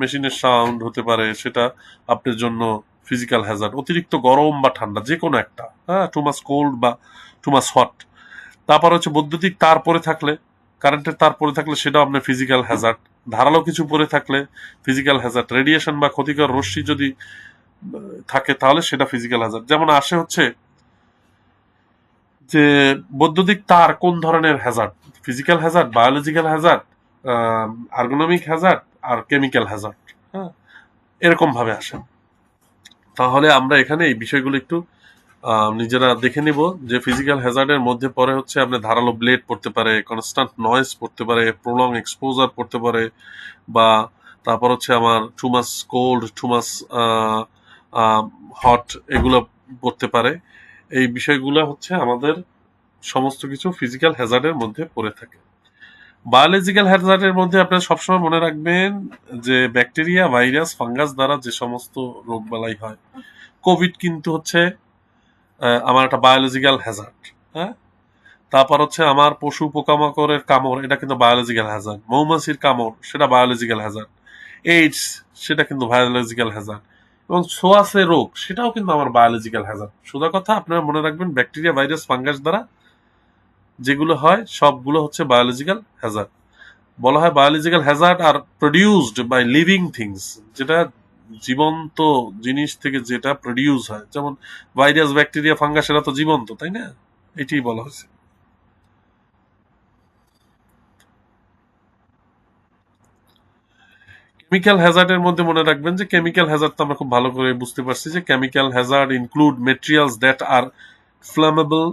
মেশিনের সাউন্ড হতে পারে, সেটা আপনার জন্য ফিজিক্যাল হ্যাজার্ড। অতিরিক্ত গরম বা ঠান্ডা, যে কোনো একটা, হ্যাঁ, টু মাস কোল্ড বা টু মাস হট। তারপর হচ্ছে বৈদ্যুতিক তার পরে থাকলে, কারেন্টের তার পরে থাকলে সেটাও আপনার ফিজিক্যাল হ্যাজার্ড। ধারালো কিছু পরে থাকলে ফিজিক্যাল হ্যাজার্ড। রেডিয়েশন বা ক্ষতিকর রশ্মি যদি থাকে তাহলে সেটা ফিজিক্যাল হ্যাজার্ড। যেমন আসে হচ্ছে যে বৈদ্যুতিক তার কোন ধরনের hazard, physical hazard, biological hazard, ergonomic hazard আর কেমিক্যাল হ্যাজার্ড। হ্যাঁ, এরকম ভাবে আসে। তাহলে আমরা এখানে এই বিষয়গুলো একটু নিজেরা দেখে নিব, যে ফিজিক্যাল হ্যাজার্ডের মধ্যে পড়ে হচ্ছে আপনার ধারালো ব্লেড পড়তে পারে, কনস্ট্যান্ট নয়েজ পড়তে পারে, প্রলং এক্সপোজার পড়তে পারে, বা তারপর হচ্ছে আমার টু মাস কোল্ড, টু মাস হট, এগুলো পড়তে পারে। এই বিষয়গুলো হচ্ছে আমাদের সমস্ত কিছু ফিজিক্যাল হ্যাজার্ডের মধ্যে পড়ে থাকে। বায়োলজিক্যাল হ্যাজার্ডের মধ্যে আপনারা সবসময় মনে রাখবেন যে ব্যাকটেরিয়া, ভাইরাস, ফাঙ্গাস দ্বারা যে সমস্ত রোগবালাই হয়। কোভিড কিন্তু হচ্ছে আমার একটা বায়োলজিক্যাল হ্যাজার্ড। হ্যাঁ, তারপর হচ্ছে আমার পশু পোকামাকড়ের কামড়, এটা কিন্তু বায়োলজিক্যাল হ্যাজার্ড। মৌমাছির কামড়, সেটা বায়োলজিক্যাল হ্যাজার্ড। এইডস, সেটা কিন্তু বায়োলজিক্যাল হ্যাজার্ড। এবং ছোঁয়াচে রোগ, সেটাও কিন্তু আমার বায়োলজিক্যাল হ্যাজার্ড। সোজা কথা আপনারা মনে রাখবেন, ব্যাকটেরিয়া, ভাইরাস, ফাঙ্গাস দ্বারা যেগুলো হয় সবগুলো হচ্ছে বায়োলজিক্যাল হ্যাজার্ড। বলা হয় biological hazard are produced by living things, যেটা জীবন্ত জিনিস থেকে যেটা প্রডিউস হয়, যেমন ভাইরাস, ব্যাকটেরিয়া, ফাঙ্গাস, এরা তো জীবন্ত, তাই না? এটাই বলা হয়েছে। কেমিক্যাল হ্যাজার্ডের মধ্যে মনে রাখবেন যে কেমিক্যাল হ্যাজার্ড তো আমরা খুব ভালো করে বুঝতে পারছি, যে chemical hazard include materials that are flammable,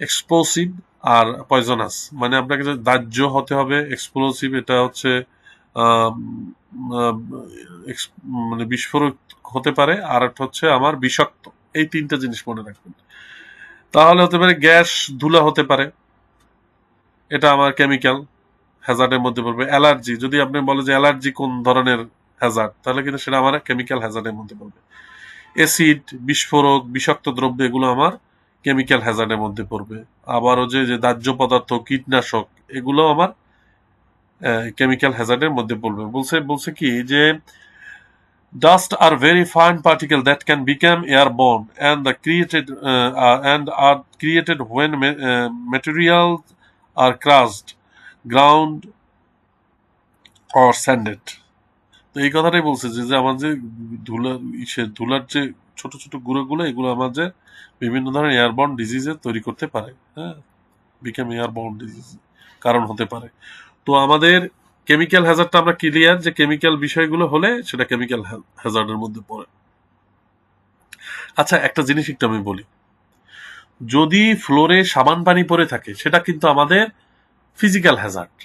explosive আর পয়জনাস। মানে আপনাকে যে দাহ্য হতে হবে, এক্সপ্লোসিভ, এটা হচ্ছে আম, আম, মানে বিস্ফোরক হতে পারে, আর একটা হচ্ছে আমার বিষাক্ত। এই 3টা জিনিস মনে রাখবেন। তাহলে হতে পারে গ্যাস, ধুলা হতে পারে, এটা আমার কেমিক্যাল হ্যাজার্ডের মধ্যে পড়বে। অ্যালার্জি, যদি আপনি বলে যে অ্যালার্জি কোন ধরনের হ্যাজার্ড, তাহলে কিন্তু সেটা আমার কেমিক্যাল হ্যাজার্ডের মধ্যে পড়বে। অ্যাসিড, বিস্ফোরক, বিষাক্ত দ্রব্য, এগুলো আমার কেমিক্যাল হ্যাজার্ডের মধ্যে পড়বে। আবারও যে যে দাহ্য পদার্থ, কীটনাশক, এগুলো আমার কেমিক্যাল হ্যাজার্ডের মধ্যে পড়বে। বলছে বলছে কি যে dust are very fine particle that can become airborne and are created when materials are crushed, ground or sanded. তো এই কথাটাই বলছে যে যে আমার যে ধুলার যে ছোট ছোট গুঁড়োগুলো, এগুলো আমার যে বিভিন্ন ধরনের এয়ারবর্ন ডিজিজে তৈরি করতে পারে। হ্যাঁ, বিকাম এয়ারবর্ন ডিজিজ কারণ হতে পারে। তো আমাদের কেমিক্যাল হ্যাজার্ডটা আমরা ক্লিয়ার যে কেমিক্যাল বিষয়গুলো হলে সেটা কেমিক্যাল হ্যাজার্ডের মধ্যে পড়ে। আচ্ছা, একটা জিনিস একটু আমি বলি, যদি ফ্লোরে সাবান পানি পড়ে থাকে সেটা কিন্তু আমাদের ফিজিক্যাল হ্যাজার্ড,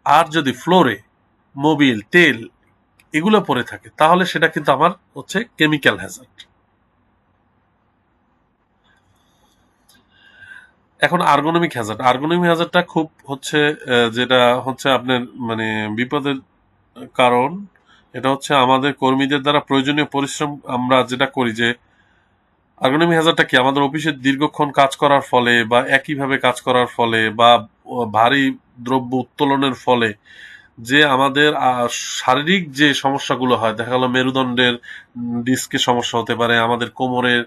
আর যদি ফ্লোরে মোবিল, তেল, এগুলো পড়ে থাকে তাহলে সেটা কিন্তু আমার হচ্ছে কেমিক্যাল হ্যাজার্ড। এখন আর্গোনমিক হ্যাজার্ড, আর্গোনমিক হ্যাজার্ডটা খুব হচ্ছে যেটা হচ্ছে আপনার মানে বিপদের কারণ। এটা হচ্ছে আমাদের কর্মীদের দ্বারা প্রয়োজনীয় পরিশ্রম আমরা যেটা করি, যে আর্গোনমিক হ্যাজার্ডটা কি, আমাদের অফিসে দীর্ঘক্ষণ কাজ করার ফলে বা একইভাবে কাজ করার ফলে বা ভারী দ্রব্য উত্তোলনের ফলে যে আমাদের শারীরিক যে সমস্যাগুলো হয়, দেখা গেল মেরুদণ্ডের ডিস্কের সমস্যা হতে পারে, আমাদের কোমরের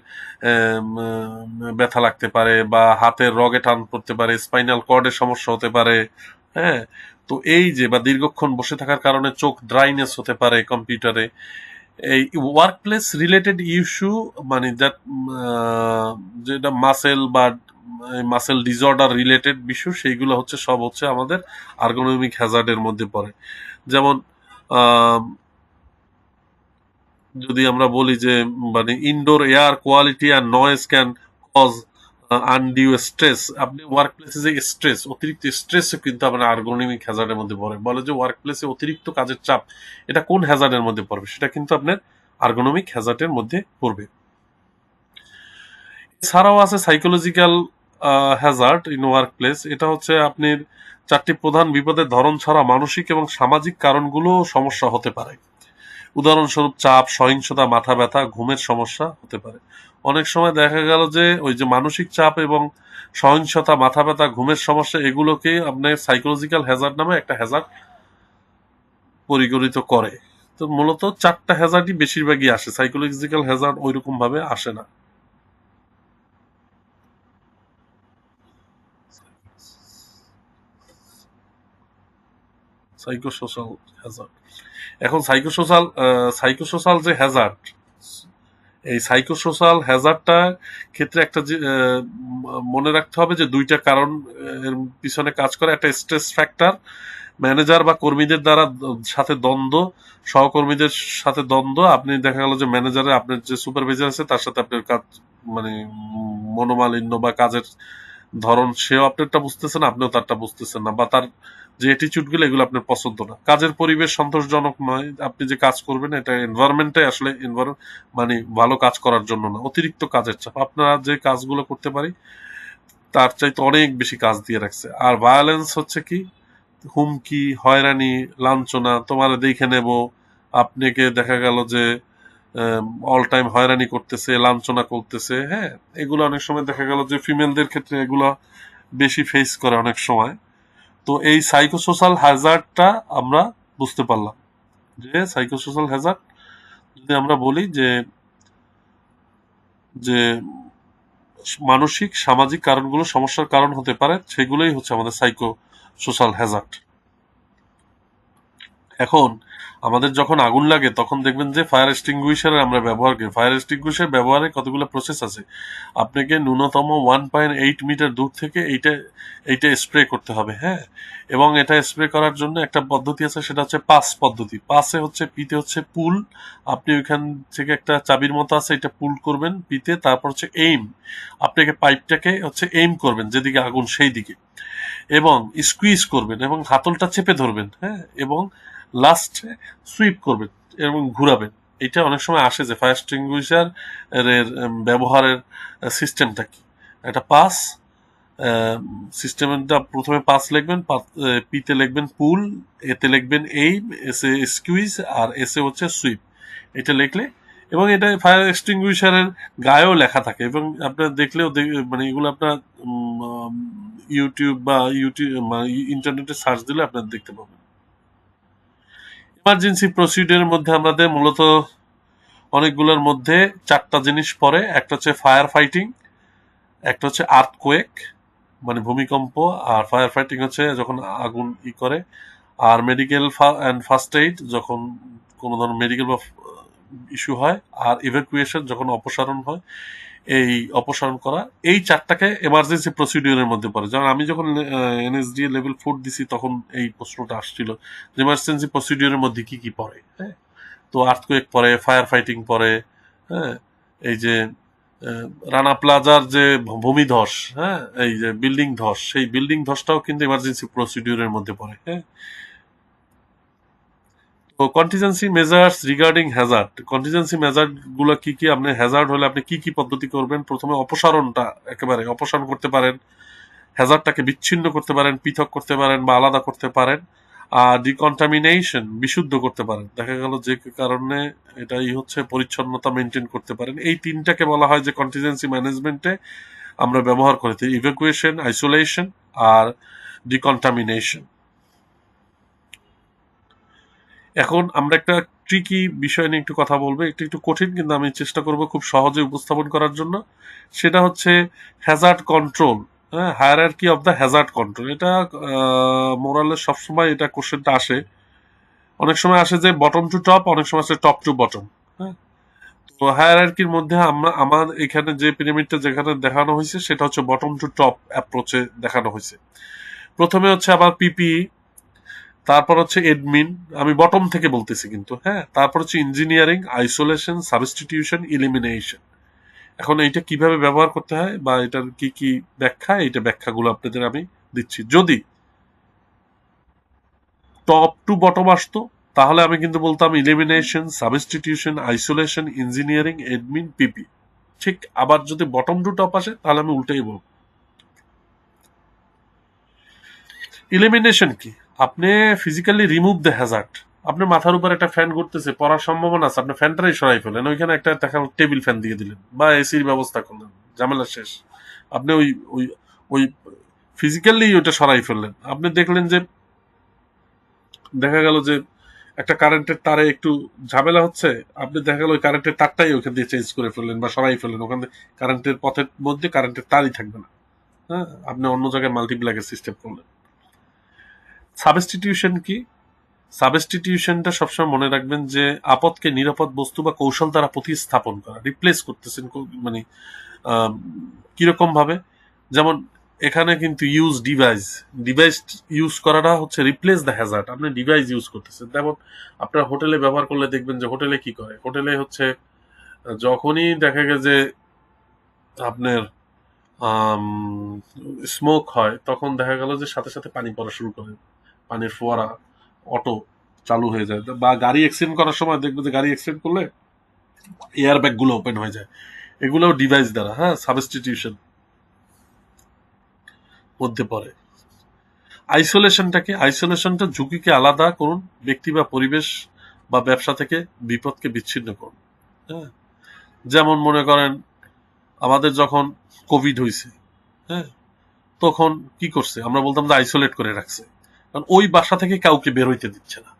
ব্যথা লাগতে পারে, বা হাতের রগে টান পড়তে পারে, স্পাইনাল কর্ডের সমস্যা হতে পারে। হ্যাঁ, তো এই যে বা দীর্ঘক্ষণ বসে থাকার কারণে চোখ ড্রাইনেস হতে পারে কম্পিউটারে, এই ওয়ার্ক প্লেস রিলেটেড ইস্যু, মানে দ্যাট যেটা মাসেল বা মাসেল ডিসঅর্ডার রিলেটেড বিষয়, সেইগুলো হচ্ছে সব হচ্ছে আমাদের আর্গোনমিক হ্যাজার্ডের মধ্যে পড়ে। যেমন যদি আমরা বলি যে মানে ইনডোর এয়ার কোয়ালিটি আর noise can cause undue stress, আপনি ওয়ার্ক প্লেসে যে স্ট্রেস, অতিরিক্ত স্ট্রেস কিন্তু আপনার আর্গোনমিক হ্যাজার্ডের মধ্যে পড়ে। বলে যে ওয়ার্ক প্লেসে অতিরিক্ত কাজের চাপ, এটা কোন হ্যাজার্ডের মধ্যে পড়বে, সেটা কিন্তু আপনার আর্গোনমিক হ্যাজার্ডের মধ্যে পড়বে। এছাড়াও আছে psychological Hazard in work place. এটা হচ্ছে আপনার চারটি প্রধান বিপদের ধরন ছাড়া মানসিক এবং সামাজিক কারণগুলো সমস্যা হতে পারে। উদাহরণস্বরূপ চাপ, সহিংসতা, মাথা ব্যথা, ঘুমের সমস্যা হতে পারে। অনেক সময় দেখা গেল যে ওই যে মানসিক চাপ এবং সহিংসতা, মাথা ব্যথা, ঘুমের সমস্যা, এগুলোকে আপনার সাইকোলজিক্যাল হ্যাজার্ড নামে একটা হ্যাজার্ড পরিগণিত করে। তো মূলত চারটা হ্যাজার্ডই বেশিরভাগই আসে, সাইকোলজিক্যাল হ্যাজার্ড ওইরকম ভাবে আসে না। সাইকোসোশ্যাল হ্যাজার্ড, এখন সাইকোসোশ্যাল যে হ্যাজার্ড, এই সাইকোসোশ্যাল হ্যাজার্ডটা ক্ষেত্রে একটা মনে রাখতে হবে যে দুইটা কারণ এর পিছনে কাজ করে। একটা স্ট্রেস ফ্যাক্টর, ম্যানেজার বা কর্মীদের দ্বারা সাথে দ্বন্দ্ব, সহকর্মীদের সাথে দ্বন্দ্ব। আপনি দেখা গেল যে ম্যানেজারে আপনার যে সুপারভাইজার আছে তার সাথে আপনার কাজ মানে মনোমালিন্য বা কাজের ধরন, সেও আপনারটা বুঝতেছেন, আপনিও তারটা বুঝতেছেন না, বা তার যে অ্যাটিচিউড গুলো, এগুলো আপনার পছন্দ না। কাজের পরিবেশ সন্তোষজনক নয়, আপনি যে কাজ করবেন এটা এনভায়রনমেন্টে আসলে মানে ভালো কাজ করার জন্য না, অতিরিক্ত কাজের চাপ, আপনারা যে কাজগুলো করতে পারি তার চাইতে অনেক বেশি কাজ দিয়ে রাখছে। আর ভায়োলেন্স হচ্ছে কি, হুমকি, হয়রানি, লাঞ্ছনা, তোমার দেখে নেব, আপনাকে দেখা গেল যে অল টাইম হয়রানি করতেছে, লাঞ্ছনা করতেছে। হ্যাঁ, এগুলো অনেক সময় দেখা গেল যে ফিমেলদের ক্ষেত্রে এগুলা বেশি ফেস করে অনেক সময়। তো এই সাইকোসোশ্যাল হ্যাজার্ডটা আমরা বুঝতে পারলাম যে সাইকোসোশ্যাল হ্যাজার্ড যদি আমরা বলি যে যে মানসিক সামাজিক কারণগুলো সমস্যার কারণ হতে পারে, সেগুলোই হচ্ছে আমাদের সাইকোসোশ্যাল হ্যাজার্ড। এখন আমাদের যখন আগুন লাগে তখন দেখবেন যে ফায়ার এক্সটিংগুইশার আমরা ব্যবহার করি। ফায়ার এক্সটিংগুইশার ব্যবহারে কতগুলো প্রসেস আছে। আপনাকে ন্যূনতম 1.8 মিটার দূর থেকে এইটা স্প্রে করতে হবে। হ্যাঁ, এবং এটা স্প্রে করার জন্য একটা পদ্ধতি আছে, সেটা হচ্ছে পাস পদ্ধতি। পাসে হচ্ছে, পিতে হচ্ছে পুল, আপনি ওইখান থেকে একটা চাবির মতো আছে, এটা পুল করবেন পিতে, তারপর হচ্ছে এইম, আপনাকে পাইপটাকে হচ্ছে এইম করবেন যেদিকে আগুন সেই দিকে, এবং স্কুইজ করবেন এবং হাতলটা চেপে ধরবেন। হ্যাঁ, এবং লাস্টে সুইপ করবেন এবং ঘুরাবেন। এটা অনেক সময় আসে যে ফায়ার এক্সটিংগুইশার এর ব্যবহারের সিস্টেমটা কি, একটা পাস, সিস্টেমটা প্রথমে পাস লিখবেন, পিতে লিখবেন পুল, এতে লিখবেন এইম, এসে স্কুইজ, আর এসে হচ্ছে সুইপ। এটা লিখলে, এবং এটা ফায়ার এক্সটিংগুইশারের গায়েও লেখা থাকে, এবং আপনার দেখলেও মানে এগুলো আপনার ইউটিউব বা ইন্টারনেটে সার্চ দিলে আপনার দেখতে পাবেন। ইমার্জেন্সি প্রসিডিউরের মধ্যে আমাদের মূলত অনেকগুলোর মধ্যে 4টা জিনিস পড়ে। একটা হচ্ছে ফায়ার ফাইটিং, একটা হচ্ছে আর্থকোয়েক মানে ভূমিকম্প, আর ফায়ার ফাইটিং হচ্ছে যখন আগুন করে, আর মেডিকেল অ্যান্ড ফার্স্ট এইড যখন কোনো ধরনের মেডিকেল বা ইস্যু হয়, আর ইভ্যাকুয়েশন যখন অপসারণ হয়, এই অপসারণ করা। এই 4টাকে এমার্জেন্সি প্রসিডিউরের মধ্যে পড়ে। যেমন আমি যখন এনএসডি লেভেল 4 দিছি তখন এই প্রশ্নটা আসছিল যে এমার্জেন্সি প্রসিডিউরের মধ্যে কি কি পড়ে। হ্যাঁ, তো আর্থকোয়েক পড়ে, ফায়ার ফাইটিং পড়ে, হ্যাঁ, এই যে রানা প্লাজার যে ভূমিধস, হ্যাঁ, এই যে বিল্ডিং ধস, সেই বিল্ডিং ধসটাও কিন্তু ইমার্জেন্সি প্রসিডিউরের মধ্যে পড়ে। হ্যাঁ, তো contingency measures regarding Hazard, contingency measured গুলো কি কি, আপনি হ্যাজার্ড হলে আপনি কি কি পদ্ধতি করবেন? প্রথমে অপসারণটা একেবারে অপসারণ করতে পারেন, হ্যাজার্ডটাকে বিচ্ছিন্ন করতে পারেন, পৃথক করতে পারেন বা আলাদা করতে পারেন। আর ডিকন্টামিনেশন বিশুদ্ধ করতে পারেন, দেখা গেল যে কারণে এটাই হচ্ছে পরিচ্ছন্নতা মেনটেন করতে পারেন। এই 3টাকে বলা হয় যে কন্টিজেন্সি ম্যানেজমেন্টে আমরা ব্যবহার করে থাকি, ইভ্যাকুয়েশন, আইসোলেশন আর ডিকন্টামিনেশন। এখন আমরা একটা ট্রিকি বিষয় নিয়ে একটু কথা বলবো, একটু একটু কঠিন, কিন্তু আমি চেষ্টা করব খুব সহজে উপস্থাপন করার জন্য। সেটা হচ্ছে হ্যাজার্ড কন্ট্রোল। হ্যাঁ, hierarchy of the Hazard control, এটা মোরালে সবসময় এটা কোশ্চেনটা আসে। অনেক সময় আসে যে বটম টু টপ, অনেক সময় আসে টপ টু বটম। হ্যাঁ, তো হায়ারার্কির মধ্যে আমার এখানে যে পিরামিডটা যেখানে দেখানো হয়েছে সেটা হচ্ছে বটম টু টপ অ্যাপ্রোচে দেখানো হয়েছে। প্রথমে হচ্ছে আবার পিপি, তারপর হচ্ছে এডমিন, আমি বটম থেকে বলতেছি কিন্তু, হ্যাঁ, তারপর হচ্ছে ইঞ্জিনিয়ারিং, আইসোলেশন, সাবস্টিটিউশন, ইলিমিনেশন। এখন এইটা কিভাবে ব্যবহার করতে হয় বা এটার কি কি ব্যাখ্যা, এইটা ব্যাখ্যাগুলো আপনাদের আমি দিচ্ছি। যদি টপ টু বটম আসতো তাহলে আমি কিন্তু বলতাম elimination, substitution, isolation, engineering, admin, PP. ঠিক আবার যদি বটম টু টপ আসে তাহলে আমি উল্টেই বলবো। ইলিমিনেশন কি? আপনি ফিজিক্যালি রিমুভ দ্য হ্যাজার্ড। আপনার মাথার উপর একটা ফ্যান ঘুরতেছে, পড়ার সম্ভাবনা আছে, আপনি ফ্যানটাই সরাই ফেলেন, ওইখানে একটা দেখা টেবিল ফ্যান দিয়ে দিলেন বা এসির ব্যবস্থা করলেন, ঝামেলা শেষ। আপনি ওই ওই ওই ফিজিক্যালি ওইটা সরাই ফেললেন। আপনি দেখলেন যে দেখা গেল যে একটা কারেন্টের তারে একটু ঝামেলা হচ্ছে, আপনি দেখা গেল ওই কারেন্টের তারটাই ওখান দিয়ে চেঞ্জ করে ফেললেন বা সরাই ফেললেন, ওখানে কারেন্টের পথের মধ্যে কারেন্টের তারই থাকবে না। হ্যাঁ, আপনি অন্য জায়গায় মাল্টিপ্লাগের সিস্টেম করলেন। সাবস্টিটিউশন কি? সাবস্টিটিউশনটা সবসময় মনে রাখবেন যে আপদকে নিরাপদ বস্তু বা কৌশল দ্বারা প্রতিস্থাপন করা, রিপ্লেস করতেছেন, মানে কিরকম ভাবে? যেমন এখানে কিন্তু ইউজ ডিভাইস, ডিভাইস ইউজ করাটা হচ্ছে রিপ্লেস দ্য হ্যাজার্ড। আপনি ডিভাইস ইউজ করতেছেন, যেমন আপনার হোটেলে ব্যবহার করলে দেখবেন যে হোটেলে কি করে, হোটেলে হচ্ছে যখনই দেখা গেছে যে আপনার স্মোক হয় তখন দেখা গেল যে সাথে সাথে পানি পড়া শুরু করে, পানির ফোয়ারা অটো চালু হয়ে যায়। বা গাড়ি অ্যাক্সিডেন্ট করার সময় দেখবে যে গাড়ি অ্যাক্সিডেন্ট করলে এয়ার ব্যাগ গুলো ওপেন হয়ে যায়, এগুলোও ডিভাইস দ্বারা, হ্যাঁ, সাবস্টিটিউশন মধ্যে পড়ে। আইসোলেশনটা কি? আইসোলেশনটা ঝুঁকিকে আলাদা করুন, ব্যক্তি বা পরিবেশ বা ব্যবসা থেকে বিপদকে বিচ্ছিন্ন করুন। হ্যাঁ, যেমন মনে করেন আমাদের যখন কোভিড হয়েছে, হ্যাঁ, তখন কি করছে, আমরা বলতাম যে আইসোলেট করে রাখছে, কারণ ওই বাসা থেকে কাউকে বের হইতে দিচ্ছে না।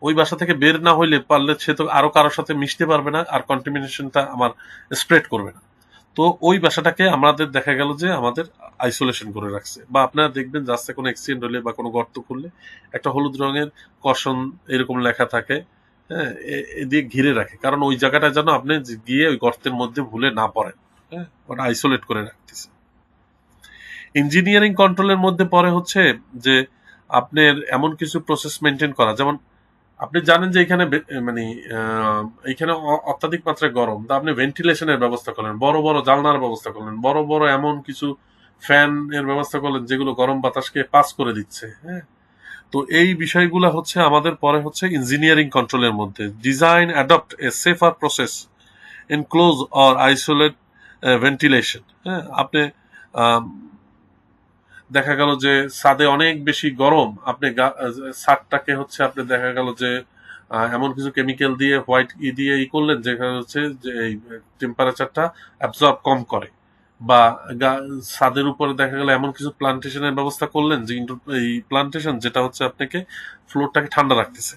ওই বাসা থেকে বের না হইলে পারলে সে তো আরো কারোর সাথে মিশতে পারবে না, আর কন্টামিনেশনটা আমার স্প্রেড করবে না। তো ওই বাসাটাকে আমাদের দেখা গেল যে আমাদের আইসোলেশন করে রাখছে। বা আপনারা দেখবেন রাস্তায় কোনো অ্যাক্সিডেন্ট হলে বা কোনো গর্ত খুললে একটা হলুদ রঙের কশন এরকম লেখা থাকে, হ্যাঁ, এদিকে ঘিরে রাখে, কারণ ওই জায়গাটা যেন আপনি গিয়ে ওই গর্তের মধ্যে ভুলে না পড়েন। হ্যাঁ, ওটা আইসোলেট করে রাখতেছে। ইঞ্জিনিয়ারিং কন্ট্রোলের মধ্যে পড়ে হচ্ছে যে আপনার এমন কিছু প্রসেস মেনটেন করা, যেমন আপনি জানেন যে এখানে মানে এইখানে অত্যাধিক মাত্রায় গরম, তা আপনি ভেন্টিলেশনের ব্যবস্থা করলেন, বড় বড় জানলার ব্যবস্থা করলেন, বড় বড় এমন কিছু ফ্যান এর ব্যবস্থা করলেন যেগুলো গরম বাতাসকে পাস করে দিচ্ছে। হ্যাঁ, তো এই বিষয়গুলো হচ্ছে আমাদের পরে হচ্ছে ইঞ্জিনিয়ারিং কন্ট্রোলের মধ্যে। Design adopt a safer process enclose or isolate ventilation. হ্যাঁ, আপনি দেখা গেল যে ছাদে অনেক বেশি গরম, আপনি ছাদটাকে হচ্ছে আপনি দেখা গেল যে এমন কিছু কেমিক্যাল দিয়ে হোয়াইট দিয়ে করলেন যেখানে হচ্ছে যে এই টেম্পারেচারটা অ্যাবজর্ব কম করে, বা ছাদের উপরে দেখা গেল এমন কিছু প্লান্টেশনের ব্যবস্থা করলেন যে এই প্লান্টেশন যেটা হচ্ছে আপনাকে ফ্লোরটাকে ঠান্ডা রাখতেছে।